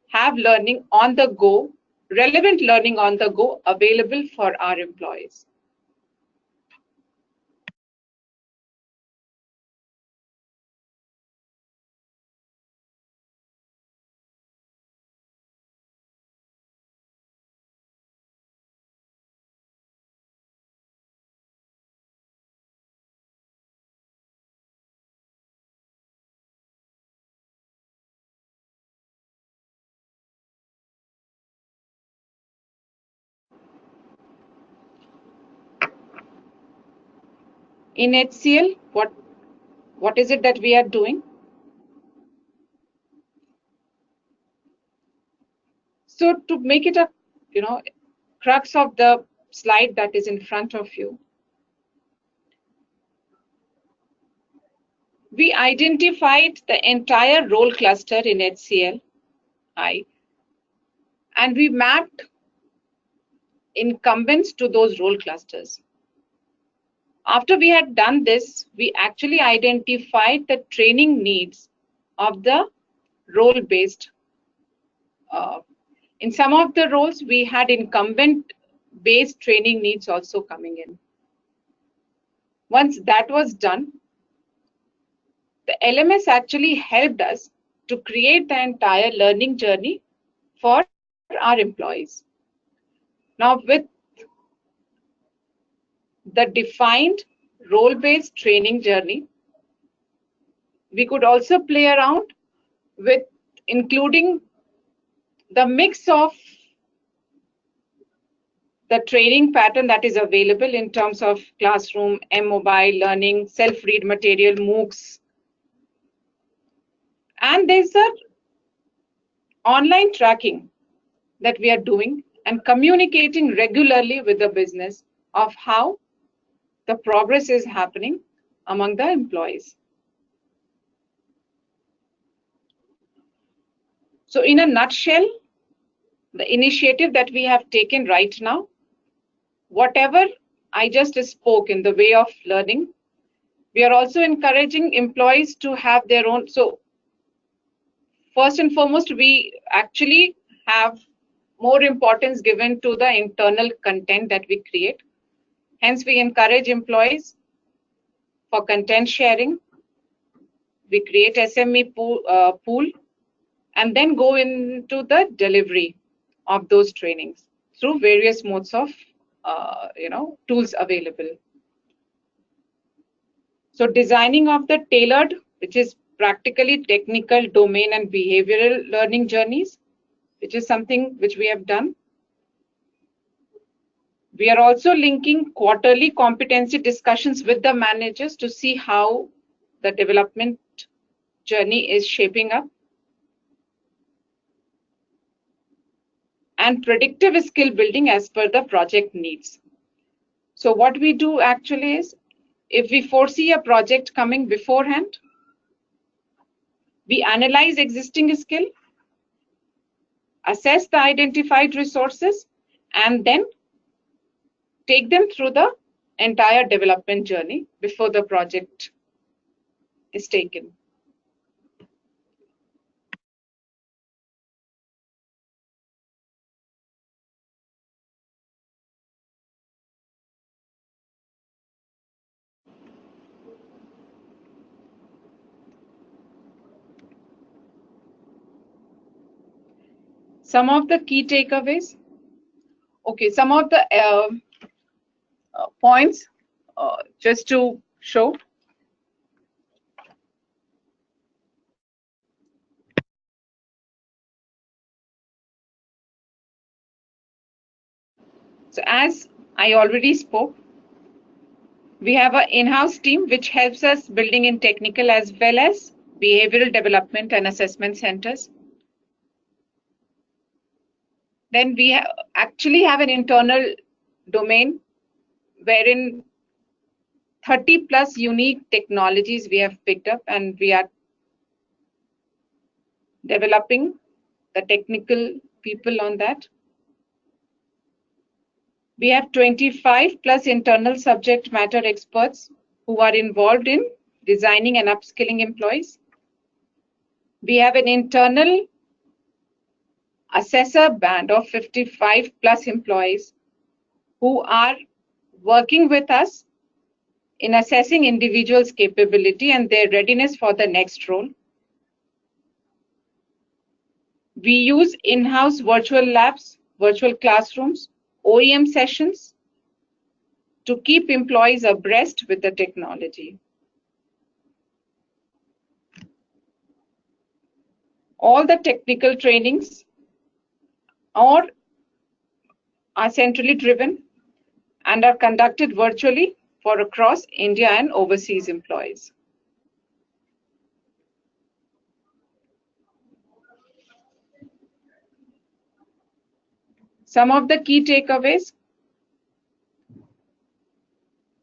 have learning on the go, relevant learning on the go available for our employees. In HCL, what is it that we are doing? So to make it a crux of the slide that is in front of you, we identified the entire role cluster in HCL, and we mapped incumbents to those role clusters. After we had done this, we actually identified the training needs of the role-based. In some of the roles, we had incumbent-based training needs also coming in. Once that was done, the LMS actually helped us to create the entire learning journey for our employees. Now, with the defined role-based training journey, we could also play around with including the mix of the training pattern that is available in terms of classroom, mobile learning, self-read material, MOOCs. And there's a online tracking that we are doing and communicating regularly with the business of how the progress is happening among the employees. So in a nutshell, the initiative that we have taken right now, whatever I just spoke in the way of learning, we are also encouraging employees to have their own. So first and foremost, we actually have more importance given to the internal content that we create. Hence, we encourage employees for content sharing. We create SME pool and then go into the delivery of those trainings through various modes of tools available. So designing of the tailored, which is practically technical, domain and behavioral learning journeys, which is something which we have done. We are also linking quarterly competency discussions with the managers to see how the development journey is shaping up. And predictive skill building as per the project needs. So what we do actually is, if we foresee a project coming beforehand, we analyze existing skill, assess the identified resources, and then take them through the entire development journey before the project is taken. Some of the key takeaways. Okay, some of the points just to show. So as I already spoke, we have an in-house team which helps us building in technical as well as behavioral development and assessment centers. Then we actually have an internal domain wherein 30 plus unique technologies we have picked up, and we are developing the technical people on that. We have 25 plus internal subject matter experts who are involved in designing and upskilling employees. We have an internal assessor band of 55 plus employees who are working with us in assessing individuals' capability and their readiness for the next role. We use in-house virtual labs, virtual classrooms, OEM sessions to keep employees abreast with the technology. All the technical trainings are centrally driven and are conducted virtually for across India and overseas employees. Some of the key takeaways.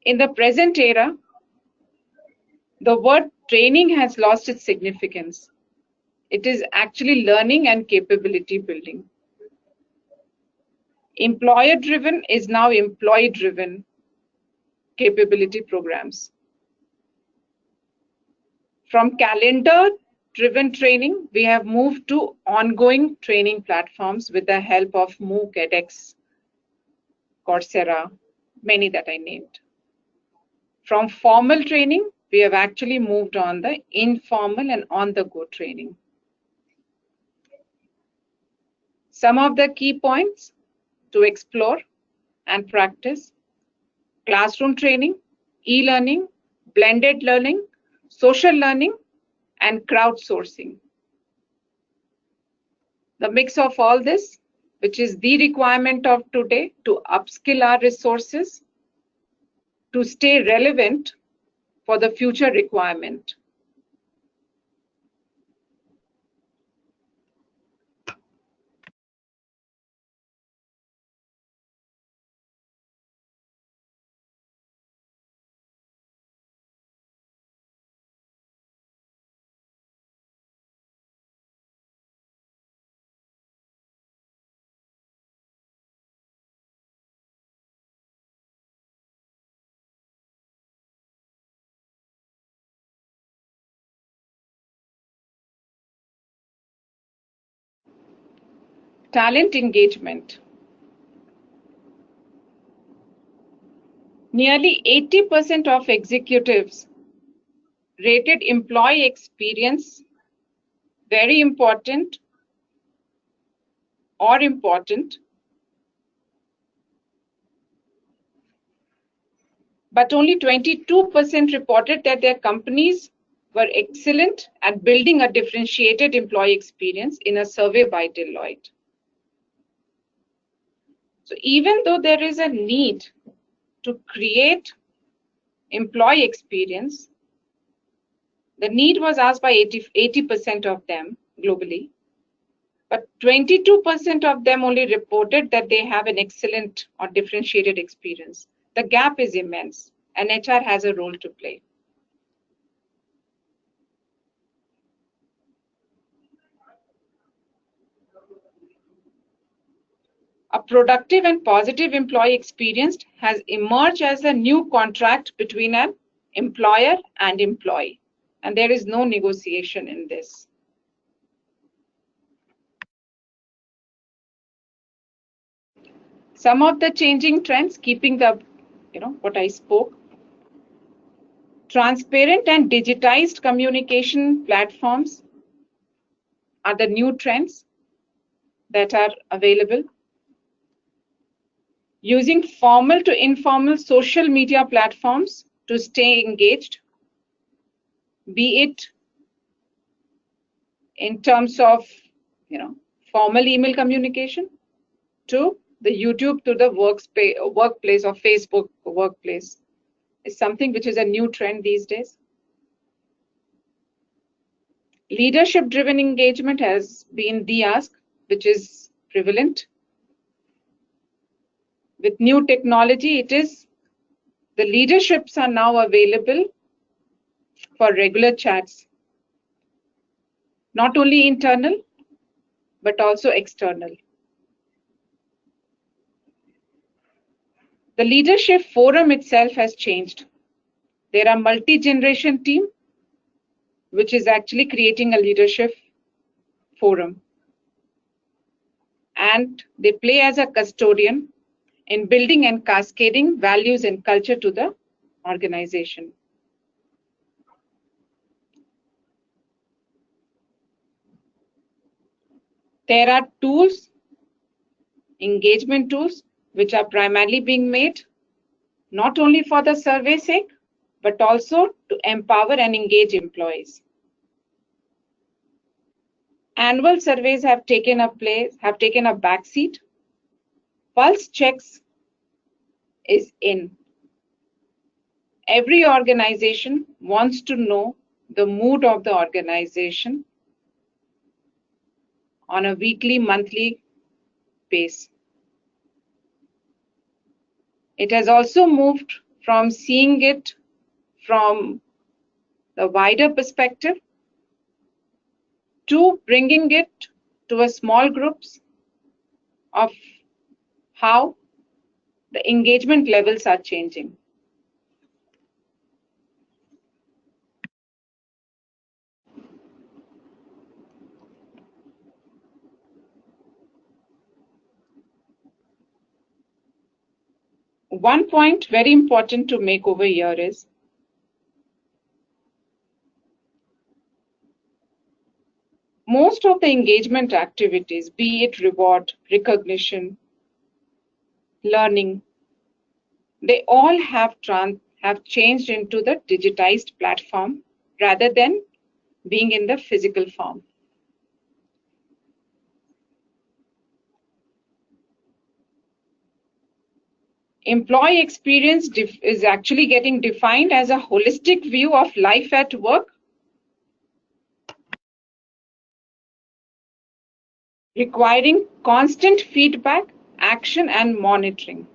In the present era, the word training has lost its significance. It is actually learning and capability building. Employer-driven is now employee-driven capability programs. From calendar-driven training, we have moved to ongoing training platforms with the help of MOOC, edX, Coursera, many that I named. From formal training, we have actually moved on the informal and on-the-go training. Some of the key points to explore and practice: classroom training, e-learning, blended learning, social learning, and crowdsourcing. The mix of all this, which is the requirement of today to upskill our resources to stay relevant for the future requirement. Talent engagement. Nearly 80% of executives rated employee experience very important or important, but only 22% reported that their companies were excellent at building a differentiated employee experience in a survey by Deloitte. So even though there is a need to create employee experience, the need was asked by 80% of them globally, but 22% of them only reported that they have an excellent or differentiated experience. The gap is immense, and HR has a role to play. A productive and positive employee experience has emerged as a new contract between an employer and employee, and there is no negotiation in this. Some of the changing trends, keeping the, what I spoke, transparent and digitized communication platforms are the new trends that are available. Using formal to informal social media platforms to stay engaged, be it in terms of formal email communication to the YouTube to the workplace or Facebook workplace is something which is a new trend these days. Leadership driven engagement has been the ask, which is prevalent. With new technology, it is the leaderships are now available for regular chats, not only internal, but also external. The leadership forum itself has changed. There are multi-generation team, which is actually creating a leadership forum. And they play as a custodian in building and cascading values and culture to the organization. There are tools, engagement tools, which are primarily being made not only for the survey sake, but also to empower and engage employees. Annual surveys have taken a backseat. Pulse checks is in. Every organization wants to know the mood of the organization on a weekly, monthly basis. It has also moved from seeing it from the wider perspective to bringing it to a small groups of how the engagement levels are changing. One point very important to make over here is most of the engagement activities, be it reward, recognition, learning, they all have changed into the digitized platform rather than being in the physical form. Employee experience is actually getting defined as a holistic view of life at work, requiring constant feedback, action, and monitoring.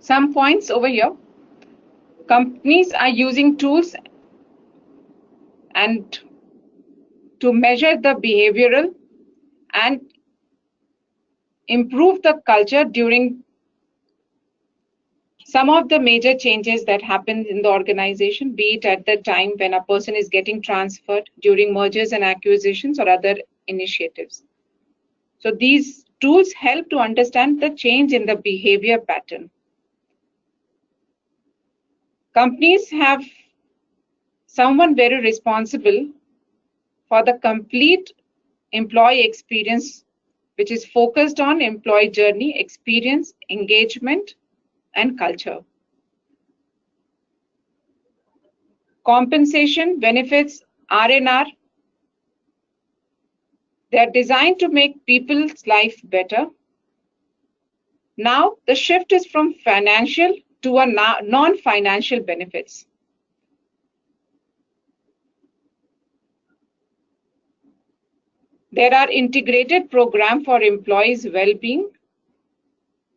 Some points over here. Companies are using tools and to measure the behavioral and improve the culture during some of the major changes that happen in the organization, be it at the time when a person is getting transferred, during mergers and acquisitions or other initiatives. So these tools help to understand the change in the behavior pattern. Companies have someone very responsible for the complete employee experience, which is focused on employee journey, experience, engagement, and culture. Compensation, benefits, R&R, they are designed to make people's life better. Now, the shift is from financial to a non-financial benefits. There are integrated programs for employees' well-being,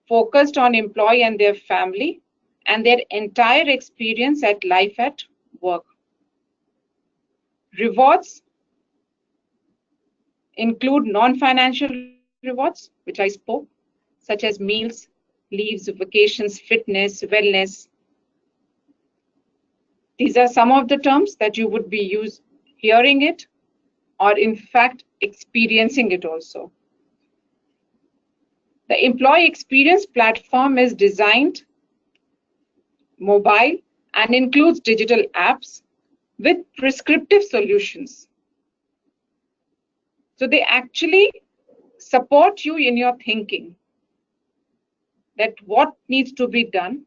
focused on employee and their family, and their entire experience at life at work. Rewards include non-financial rewards, which I spoke, such as meals, leaves, vacations, fitness, wellness. These are some of the terms that you would be hearing it, or in fact experiencing it also. The employee experience platform is designed mobile and includes digital apps with prescriptive solutions. So they actually support you in your thinking that what needs to be done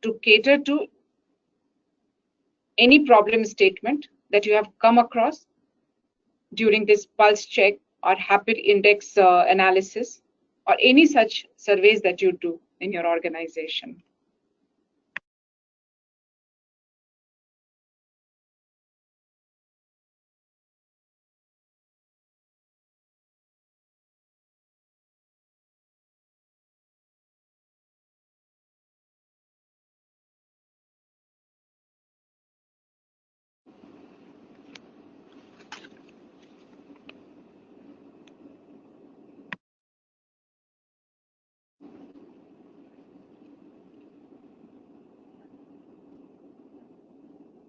to cater to any problem statement that you have come across during this pulse check or habit index analysis or any such surveys that you do in your organization.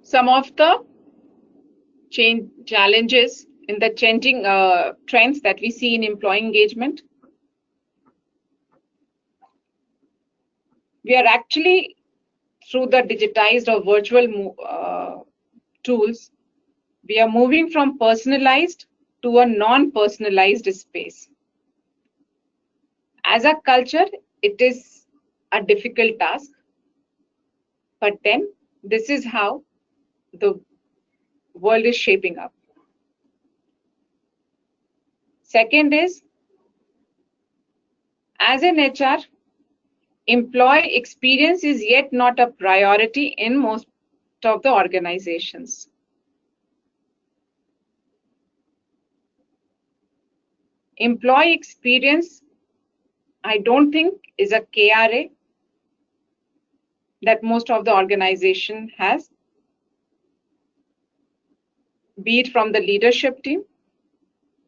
Some of the challenges in the changing trends that we see in employee engagement. We are actually, through the digitized or virtual tools, we are moving from personalized to a non-personalized space. As a culture, it is a difficult task, but then this is how the world is shaping up. Second is, as an HR, employee experience is yet not a priority in most of the organizations. Employee experience, I don't think, is a KRA that most of the organization has, be it from the leadership team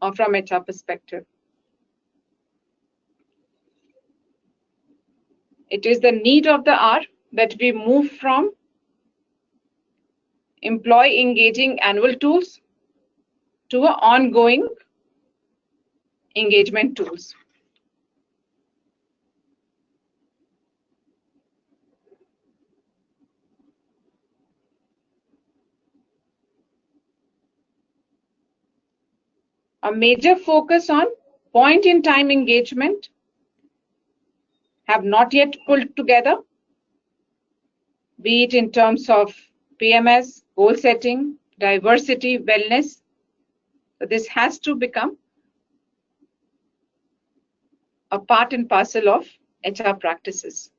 or from HR perspective. It is the need of the hour that we move from employee engaging annual tools to an ongoing engagement tools. A major focus on point-in-time engagement have not yet pulled together, be it in terms of PMS, goal setting, diversity, wellness. So this has to become a part and parcel of HR practices.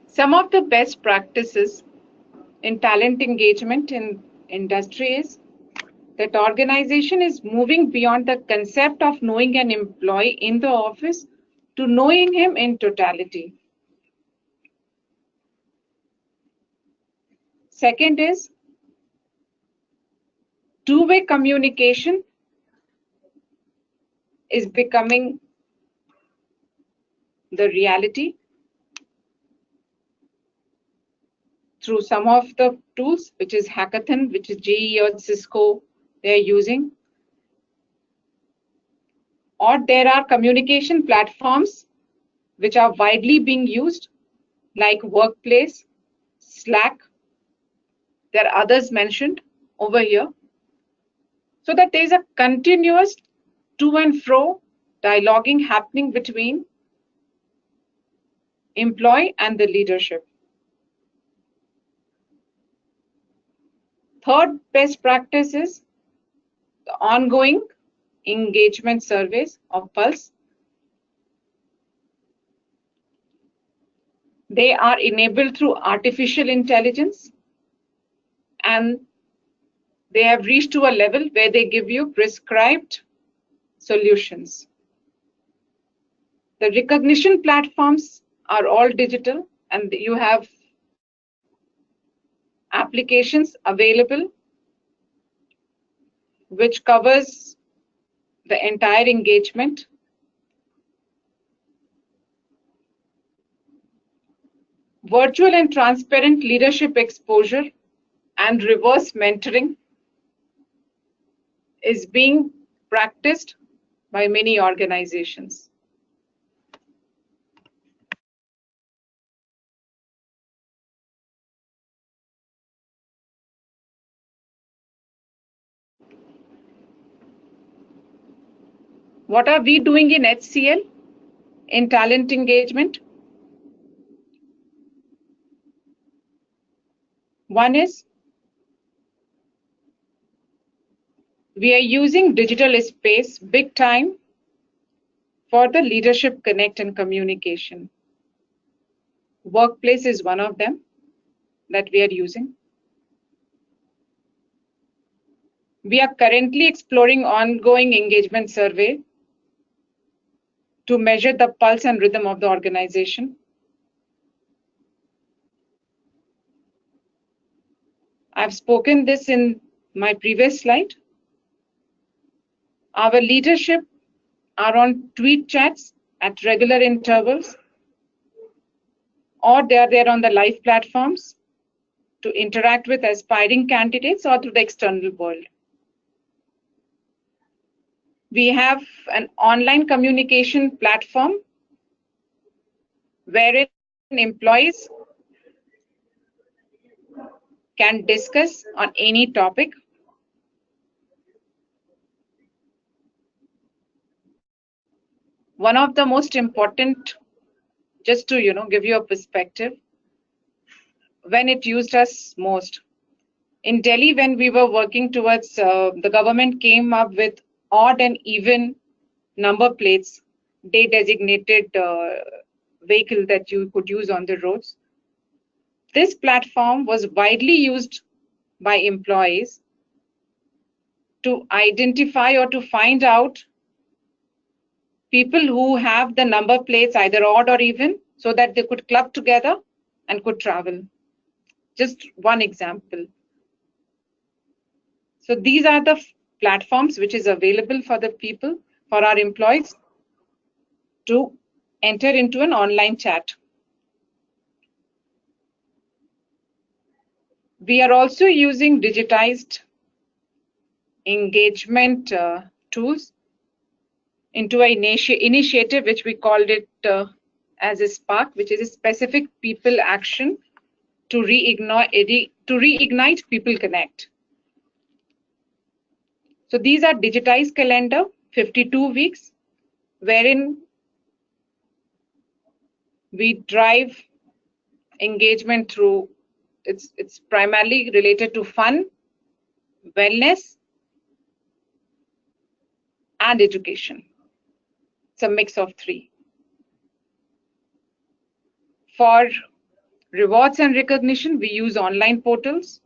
Some of the best practices in talent engagement in industry is that organization is moving beyond the concept of knowing an employee in the office to knowing him in totality. Second is two-way communication is becoming the reality through some of the tools, which is Hackathon, which is GE or Cisco they're using. Or there are communication platforms which are widely being used, like Workplace, Slack. There are others mentioned over here. So that there's a continuous to and fro dialoguing happening between employee and the leadership. Third best practice is the ongoing engagement surveys of Pulse. They are enabled through artificial intelligence, and they have reached to a level where they give you prescribed solutions. The recognition platforms are all digital, and you have applications available which covers the entire engagement. Virtual and transparent leadership exposure and reverse mentoring is being practiced by many organizations. What are we doing in HCL in talent engagement? One is we are using digital space big time for the leadership connect and communication. Workplace is one of them that we are using. We are currently exploring ongoing engagement survey to measure the pulse and rhythm of the organization. I've spoken this in my previous slide. Our leadership are on tweet chats at regular intervals, or they are there on the live platforms to interact with aspiring candidates or through the external world. We have an online communication platform wherein employees can discuss on any topic. One of the most important, just to give you a perspective, when it used us most. In Delhi, when we were working towards, the government came up with odd and even number plates, day designated vehicle that you could use on the roads. This platform was widely used by employees to identify or to find out people who have the number plates either odd or even, so that they could club together and could travel. Just one example. So these are the platforms which is available for the people, for our employees to enter into an online chat. We are also using digitized engagement tools into an initiative which we called it as a SPARK, which is a specific people action to reignite people connect. So these are digitized calendar, 52 weeks, wherein we drive engagement through, it's primarily related to fun, wellness, and education. It's a mix of three. For Rewards and recognition, we use online portals,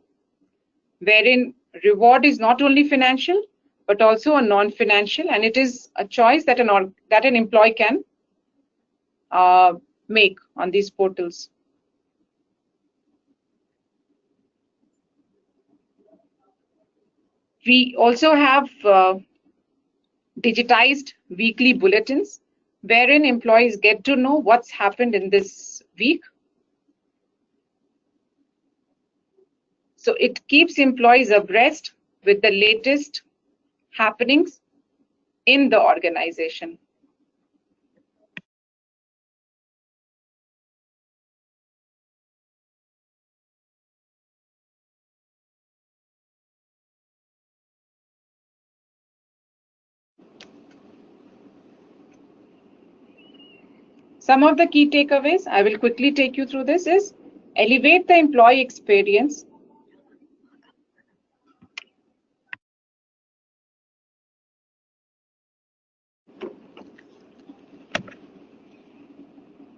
wherein reward is not only financial, but also a non-financial, and it is a choice that an employee can make on these portals. We also have digitized weekly bulletins, wherein employees get to know what's happened in this week. So it keeps employees abreast with the latest happenings in the organization. Some of the key takeaways, I will quickly take you through this, is elevate the employee experience.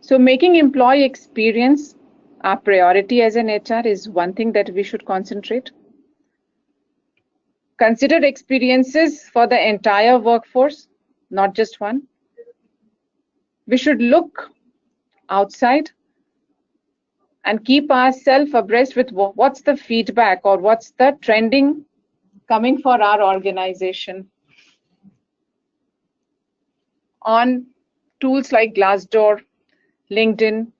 So making employee experience our priority as an HR is one thing that we should concentrate. Consider experiences for the entire workforce, not just one. We should look outside and keep ourselves abreast with what's the feedback or what's the trending coming for our organization on tools like Glassdoor, LinkedIn.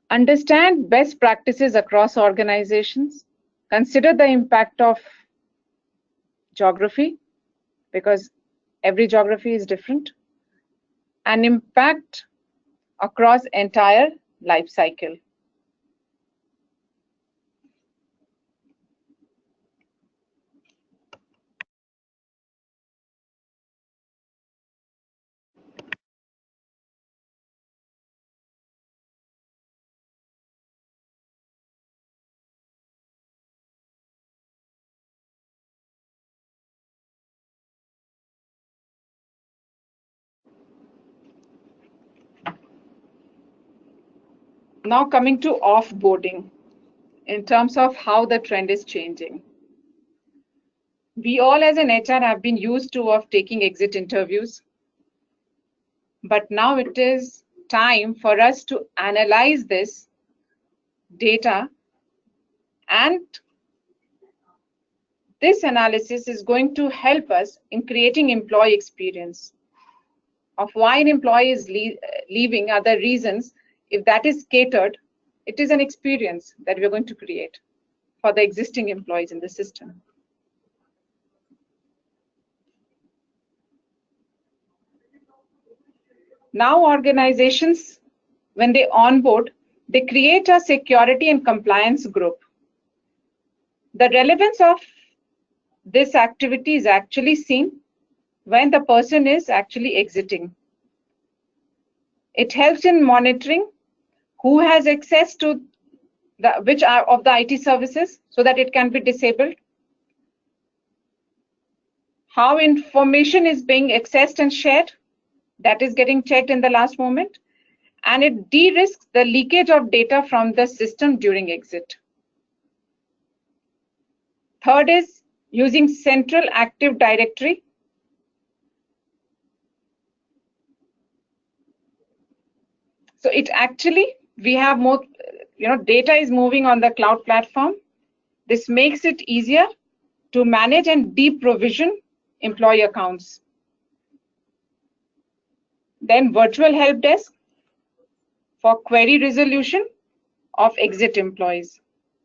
Understand best practices across organizations. Consider the impact of geography, because every geography is different, and impact across entire life cycle. Now coming to offboarding, in terms of how the trend is changing. We all as an HR have been used to of taking exit interviews, but now it is time for us to analyze this data, and this analysis is going to help us in creating employee experience of why an employee is leaving, other reasons. If that is catered, it is an experience that we're going to create for the existing employees in the system. Now organizations, when they onboard, they create a security and compliance group. The relevance of this activity is actually seen when the person is actually exiting. It helps in monitoring who has access to which are of the IT services so that it can be disabled, how information is being accessed and shared, that is getting checked in the last moment, and it de-risks the leakage of data from the system during exit. Third is using central Active Directory. So it actually, we have more, data is moving on the cloud platform. This makes it easier to manage and deprovision employee accounts. Then virtual help desk for query resolution of exit employees.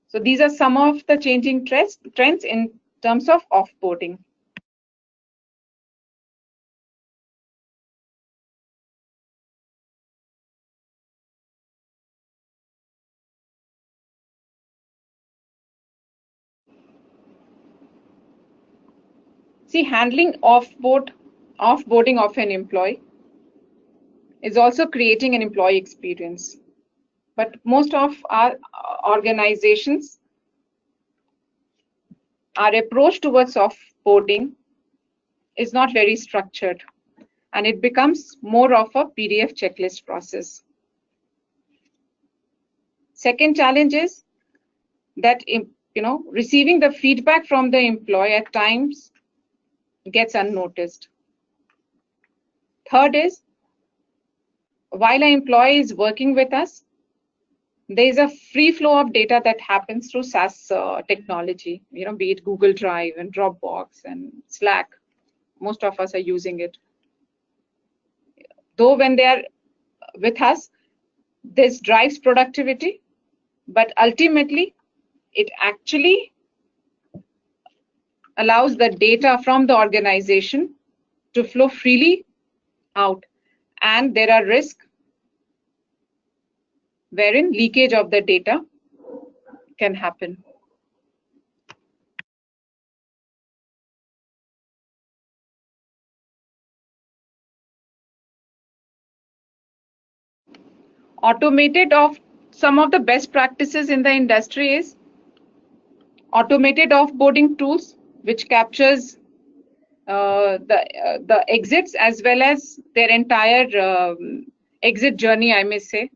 So these are some of the changing trends in terms of offboarding. See, handling offboarding of an employee is also creating an employee experience. But most of our organizations, our approach towards offboarding is not very structured, and it becomes more of a PDF checklist process. Second challenge is that receiving the feedback from the employee at times gets unnoticed. Third is, while an employee is working with us, there is a free flow of data that happens through SaaS technology, be it Google Drive and Dropbox and Slack. Most of us are using it. Though when they are with us, this drives productivity, but ultimately it actually allows the data from the organization to flow freely out, and there are risks wherein leakage of the data can happen. Automated of some of the best practices in the industry is automated offboarding tools, which captures the exits as well as their entire exit journey, I may say,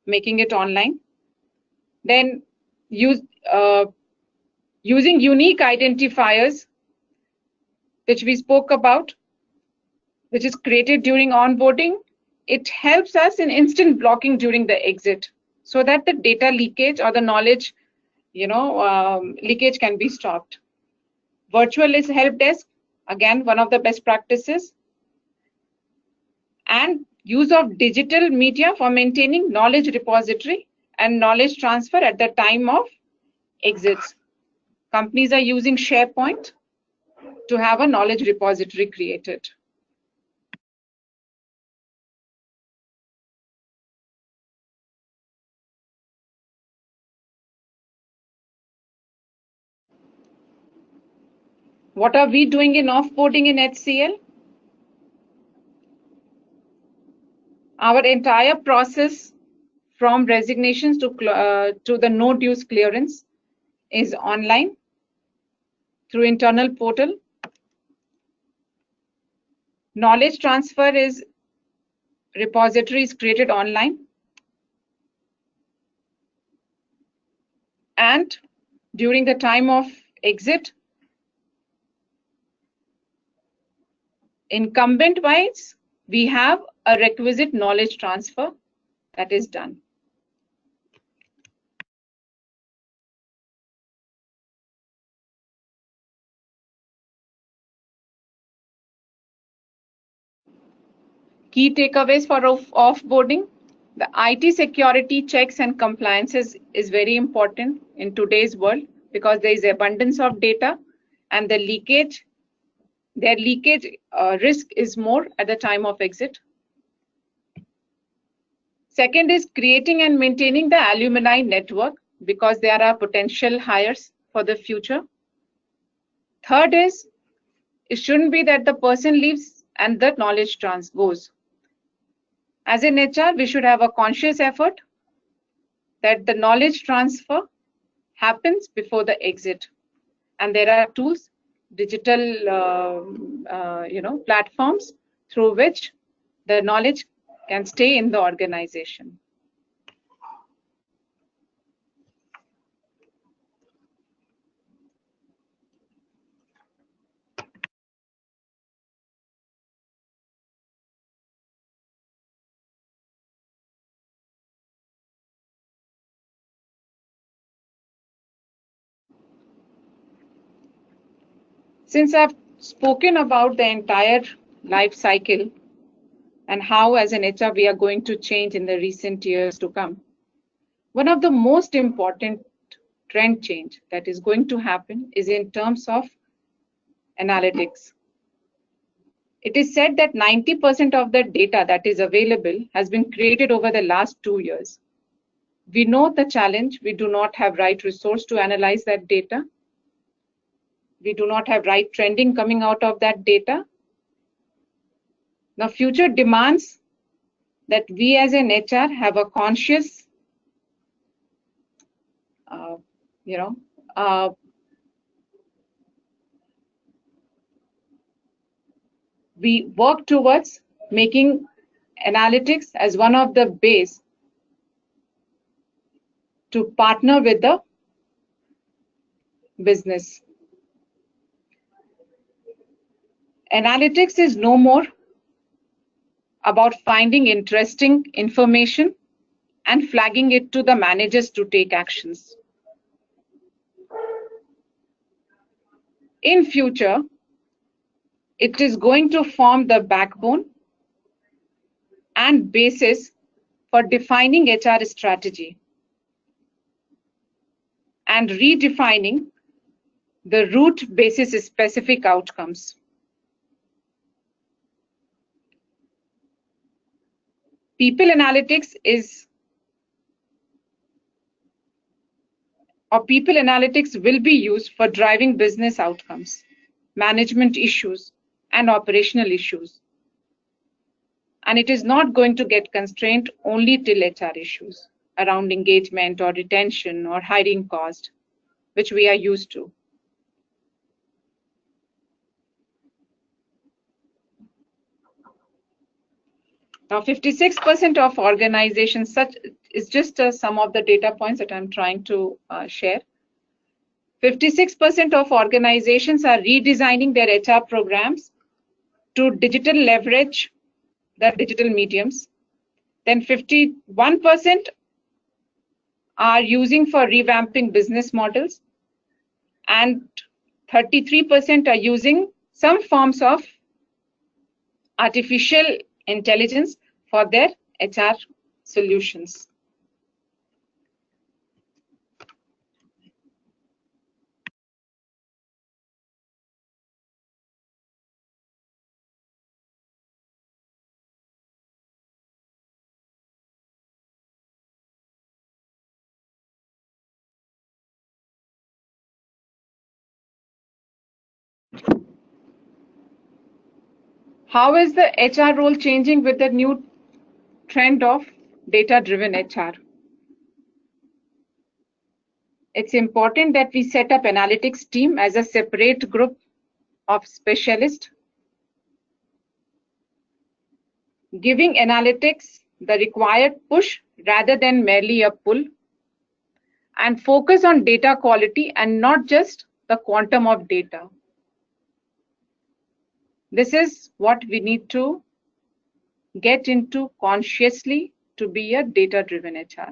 making it online. Then using unique identifiers, which we spoke about, which is created during onboarding. It helps us in instant blocking during the exit so that the data leakage or the knowledge leakage can be stopped. Virtual is help desk, again, one of the best practices. And use of digital media for maintaining knowledge repository and knowledge transfer at the time of exits. Companies are using SharePoint to have a knowledge repository created. What are we doing in offboarding in HCL? Our entire process from resignations to the no dues clearance is online through internal portal. Knowledge transfer is repository is created online. And during the time of exit, incumbent wise, we have a requisite knowledge transfer that is done. Key takeaways for offboarding. The IT security checks and compliances is very important in today's world because there is abundance of data and their leakage risk is more at the time of exit. Second is creating and maintaining the alumni network because there are potential hires for the future. Third is, it shouldn't be that the person leaves and the knowledge goes. As in HR, we should have a conscious effort that the knowledge transfer happens before the exit. And there are tools, digital platforms through which the knowledge can stay in the organization. Since I've spoken about the entire life cycle and how as an HR we are going to change in the recent years to come, one of the most important trend change that is going to happen is in terms of analytics. It is said that 90% of the data that is available has been created over the last 2 years. We know the challenge. We do not have right resource to analyze that data. We do not have right trending coming out of that data. Now, future demands that we as an HR have a conscious, we work towards making analytics as one of the base to partner with the business. Analytics is no more about finding interesting information and flagging it to the managers to take actions. In future, it is going to form the backbone and basis for defining HR strategy and redefining the root basis specific outcomes. People analytics will be used for driving business outcomes, management issues, and operational issues. And it is not going to get constrained only till HR issues around engagement or retention or hiring cost, which we are used to. Now, 56% of organizations, such is just some of the data points that I'm trying to share. 56% of organizations are redesigning their HR programs to digital leverage the digital mediums. Then 51% are using for revamping business models, and 33% are using some forms of artificial intelligence for their HR solutions. How is the HR role changing with the new trend of data-driven HR? It's important that we set up analytics team as a separate group of specialists, giving analytics the required push rather than merely a pull, and focus on data quality and not just the quantum of data. This is what we need to get into consciously to be a data-driven HR.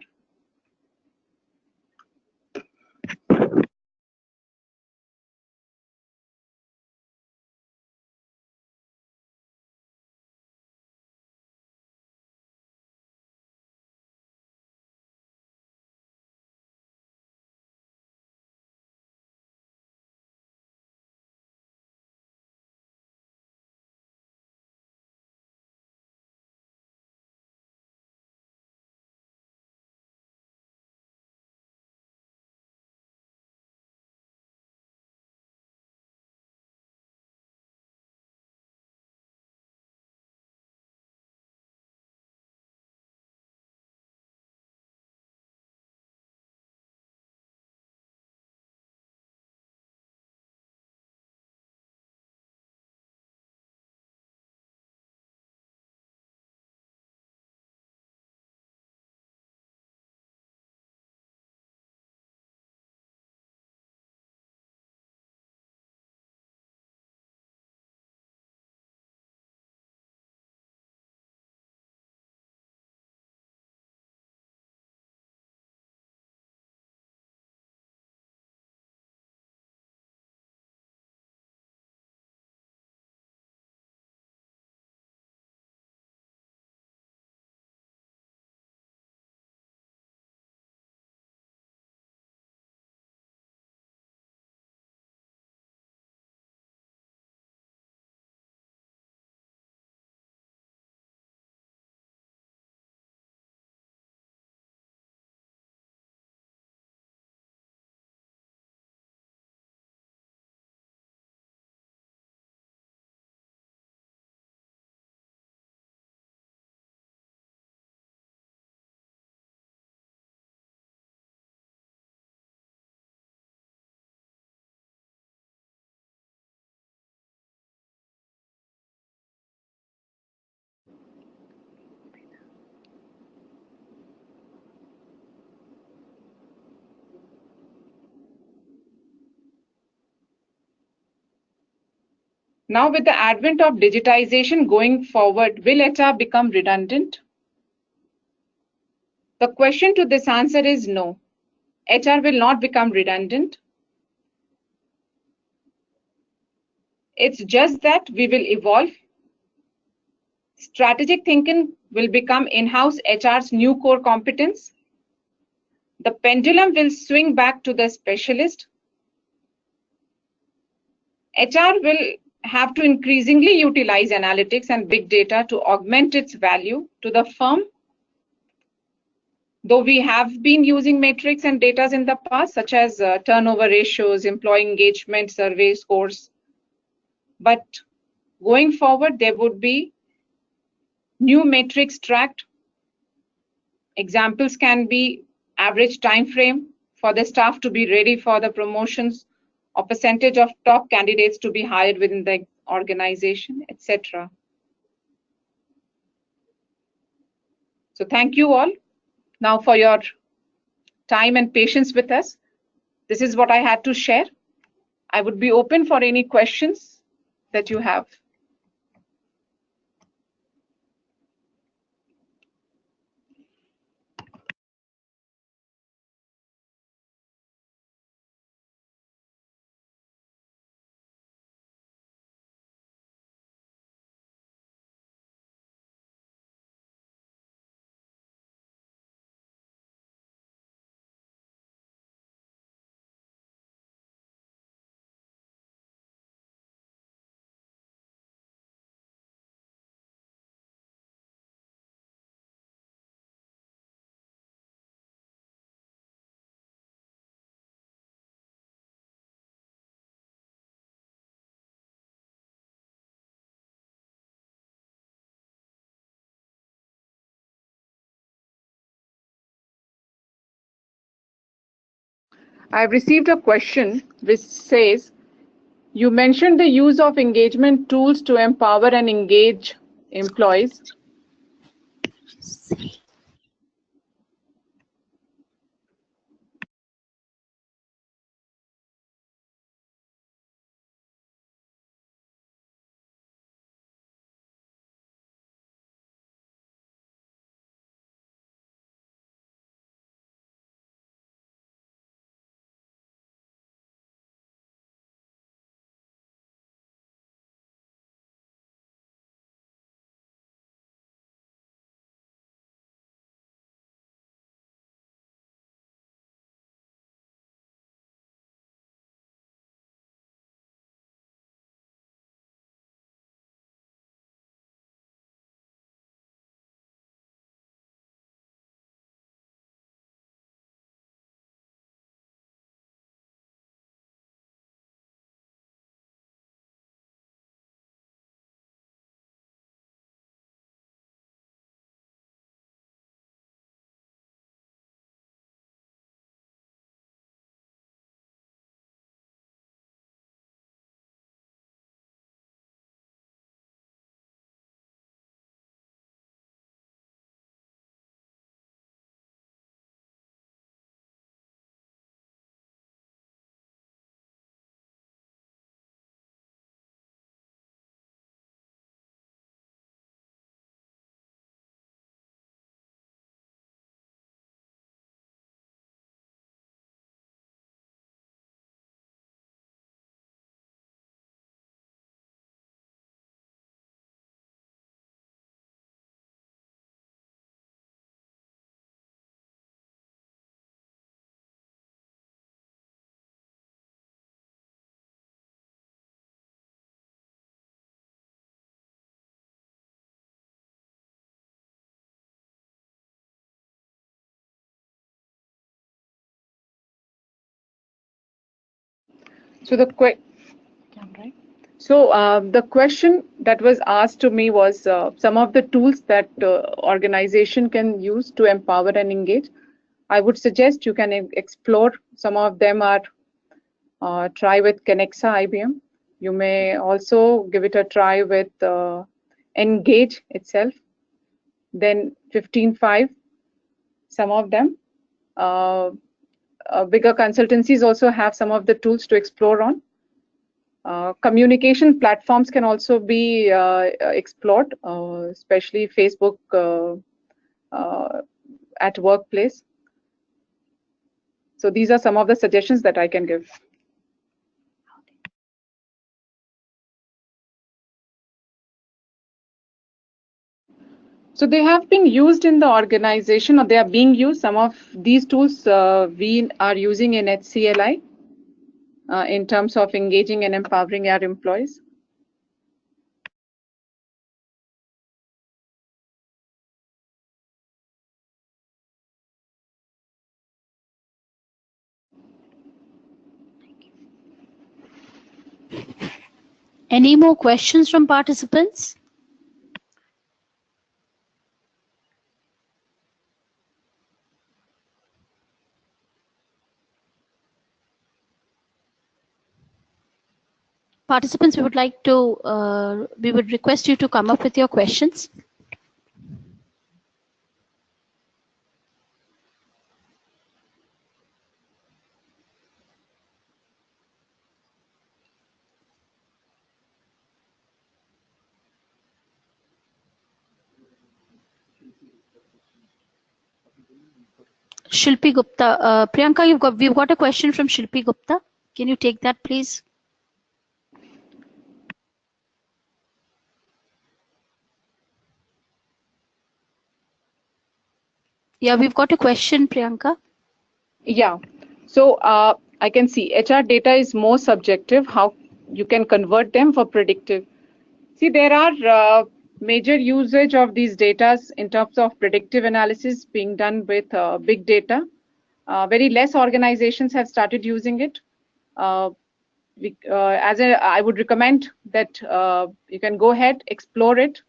Now, with the advent of digitization going forward, will HR become redundant? The question to this answer is no. HR will not become redundant. It's just that we will evolve. Strategic thinking will become in-house HR's new core competence. The pendulum will swing back to the specialist. HR will have to increasingly utilize analytics and big data to augment its value to the firm. Though we have been using metrics and data in the past, such as turnover ratios, employee engagement survey scores, but going forward, there would be new metrics tracked. Examples can be average time frame for the staff to be ready for the promotions, or percentage of top candidates to be hired within the organization, etc. So thank you all now for your time and patience with us. This is what I had to share. I would be open for any questions that you have. I've received a question which says, you mentioned the use of engagement tools to empower and engage employees. So the question that was asked to me was some of the tools that organization can use to empower and engage. I would suggest you can explore. Some of them are try with Kenexa IBM. You may also give it a try with Engage itself. Then 15.5, some of them. Bigger consultancies also have some of the tools to explore on. Communication platforms can also be explored, especially Facebook at workplace. So these are some of the suggestions that I can give. So they have been used in the organization, or they are being used. Some of these tools we are using in HCLI in terms of engaging and empowering our employees. Any more questions from participants? Participants, we would request you to come up with your questions. Shilpi Gupta, Priyanka, we've got a question from Shilpi Gupta. Can you take that, please? Yeah, we've got a question, Priyanka. Yeah, so I can see HR data is more subjective. How you can convert them for predictive? See, there are major usage of these data in terms of predictive analysis being done with big data. Very less organizations have started using it. I would recommend that you can go ahead, explore it,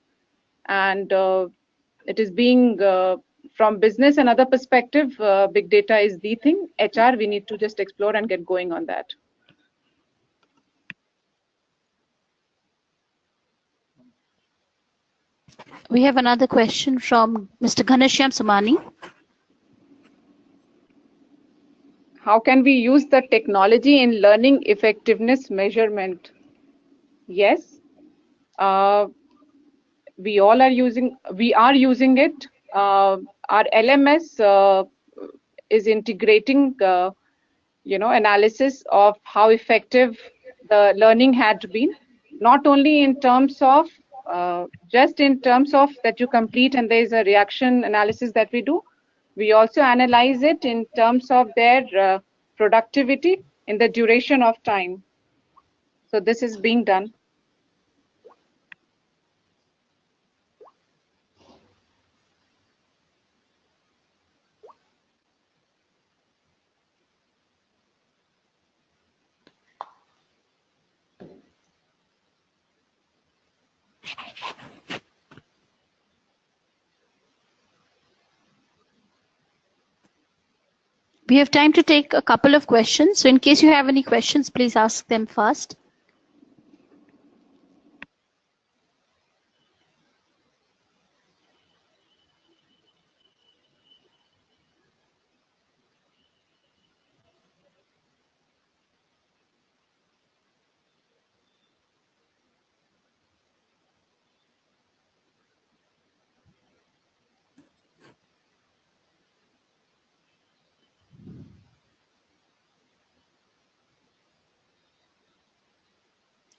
and it is being from business and other perspective, big data is the thing. HR, we need to just explore and get going on that. We have another question from Mr. Ghanshyam Somani. How can we use the technology in learning effectiveness measurement? Yes, we are using it. Our LMS is integrating analysis of how effective the learning had been, not only in terms of just in terms of that you complete and there is a reaction analysis that we do. We also analyze it in terms of their productivity in the duration of time. So this is being done. We have time to take a couple of questions. So in case you have any questions, please ask them first.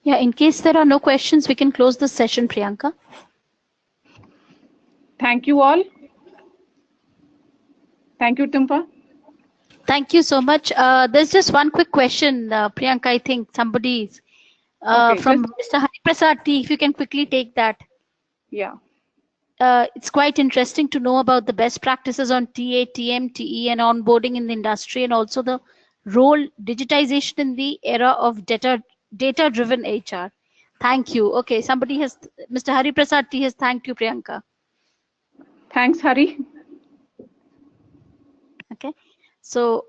Yeah, in case there are no questions, we can close the session, Priyanka. Thank you all. Thank you, Tumpa. Thank you so much. There's just one quick question, Priyanka. I think somebody's from Mr. Hari Prasad T. If you can quickly take that. Yeah. It's quite interesting to know about the best practices on TA, TM, TE, and onboarding in the industry, and also the role digitization in the era of data-driven HR. Thank you. Okay, somebody has, Mr. Hari Prasad T has thanked you, Priyanka. Thanks, Hari. Okay, so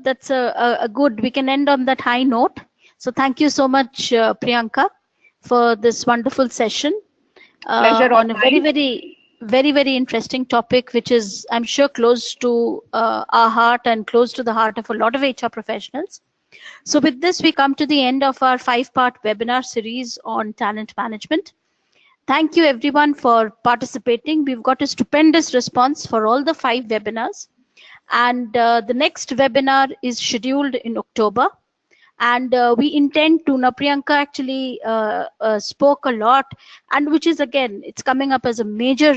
that's a good, we can end on that high note. So thank you so much, Priyanka, for this wonderful session on a very interesting topic, which is, I'm sure, close to our heart and close to the heart of a lot of HR professionals. So with this, we come to the end of our 5-part webinar series on talent management. Thank you everyone for participating. We've got a stupendous response for all the 5 webinars. And the next webinar is scheduled in October. And we intend to, now Priyanka actually spoke a lot, and which is again, it's coming up as a major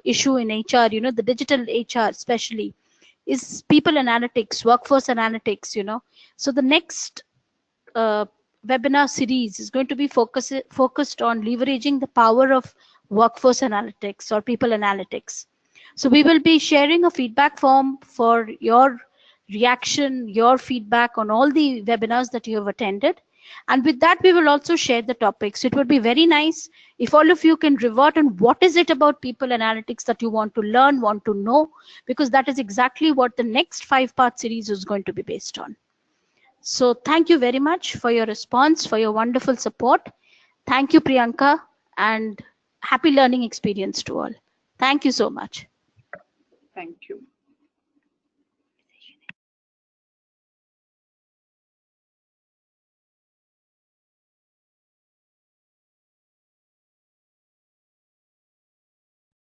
issue in HR, the digital HR especially, is people analytics, workforce analytics, So the next uh, webinar series is going to be focused on leveraging the power of workforce analytics or people analytics. So we will be sharing a feedback form for your reaction, your feedback on all the webinars that you have attended. And with that, we will also share the topics. It would be very nice if all of you can revert on what is it about people analytics that you want to learn, want to know, because that is exactly what the next 5-part series is going to be based on. So thank you very much for your response, for your wonderful support. Thank you, Priyanka, and happy learning experience to all. Thank you so much. Thank you.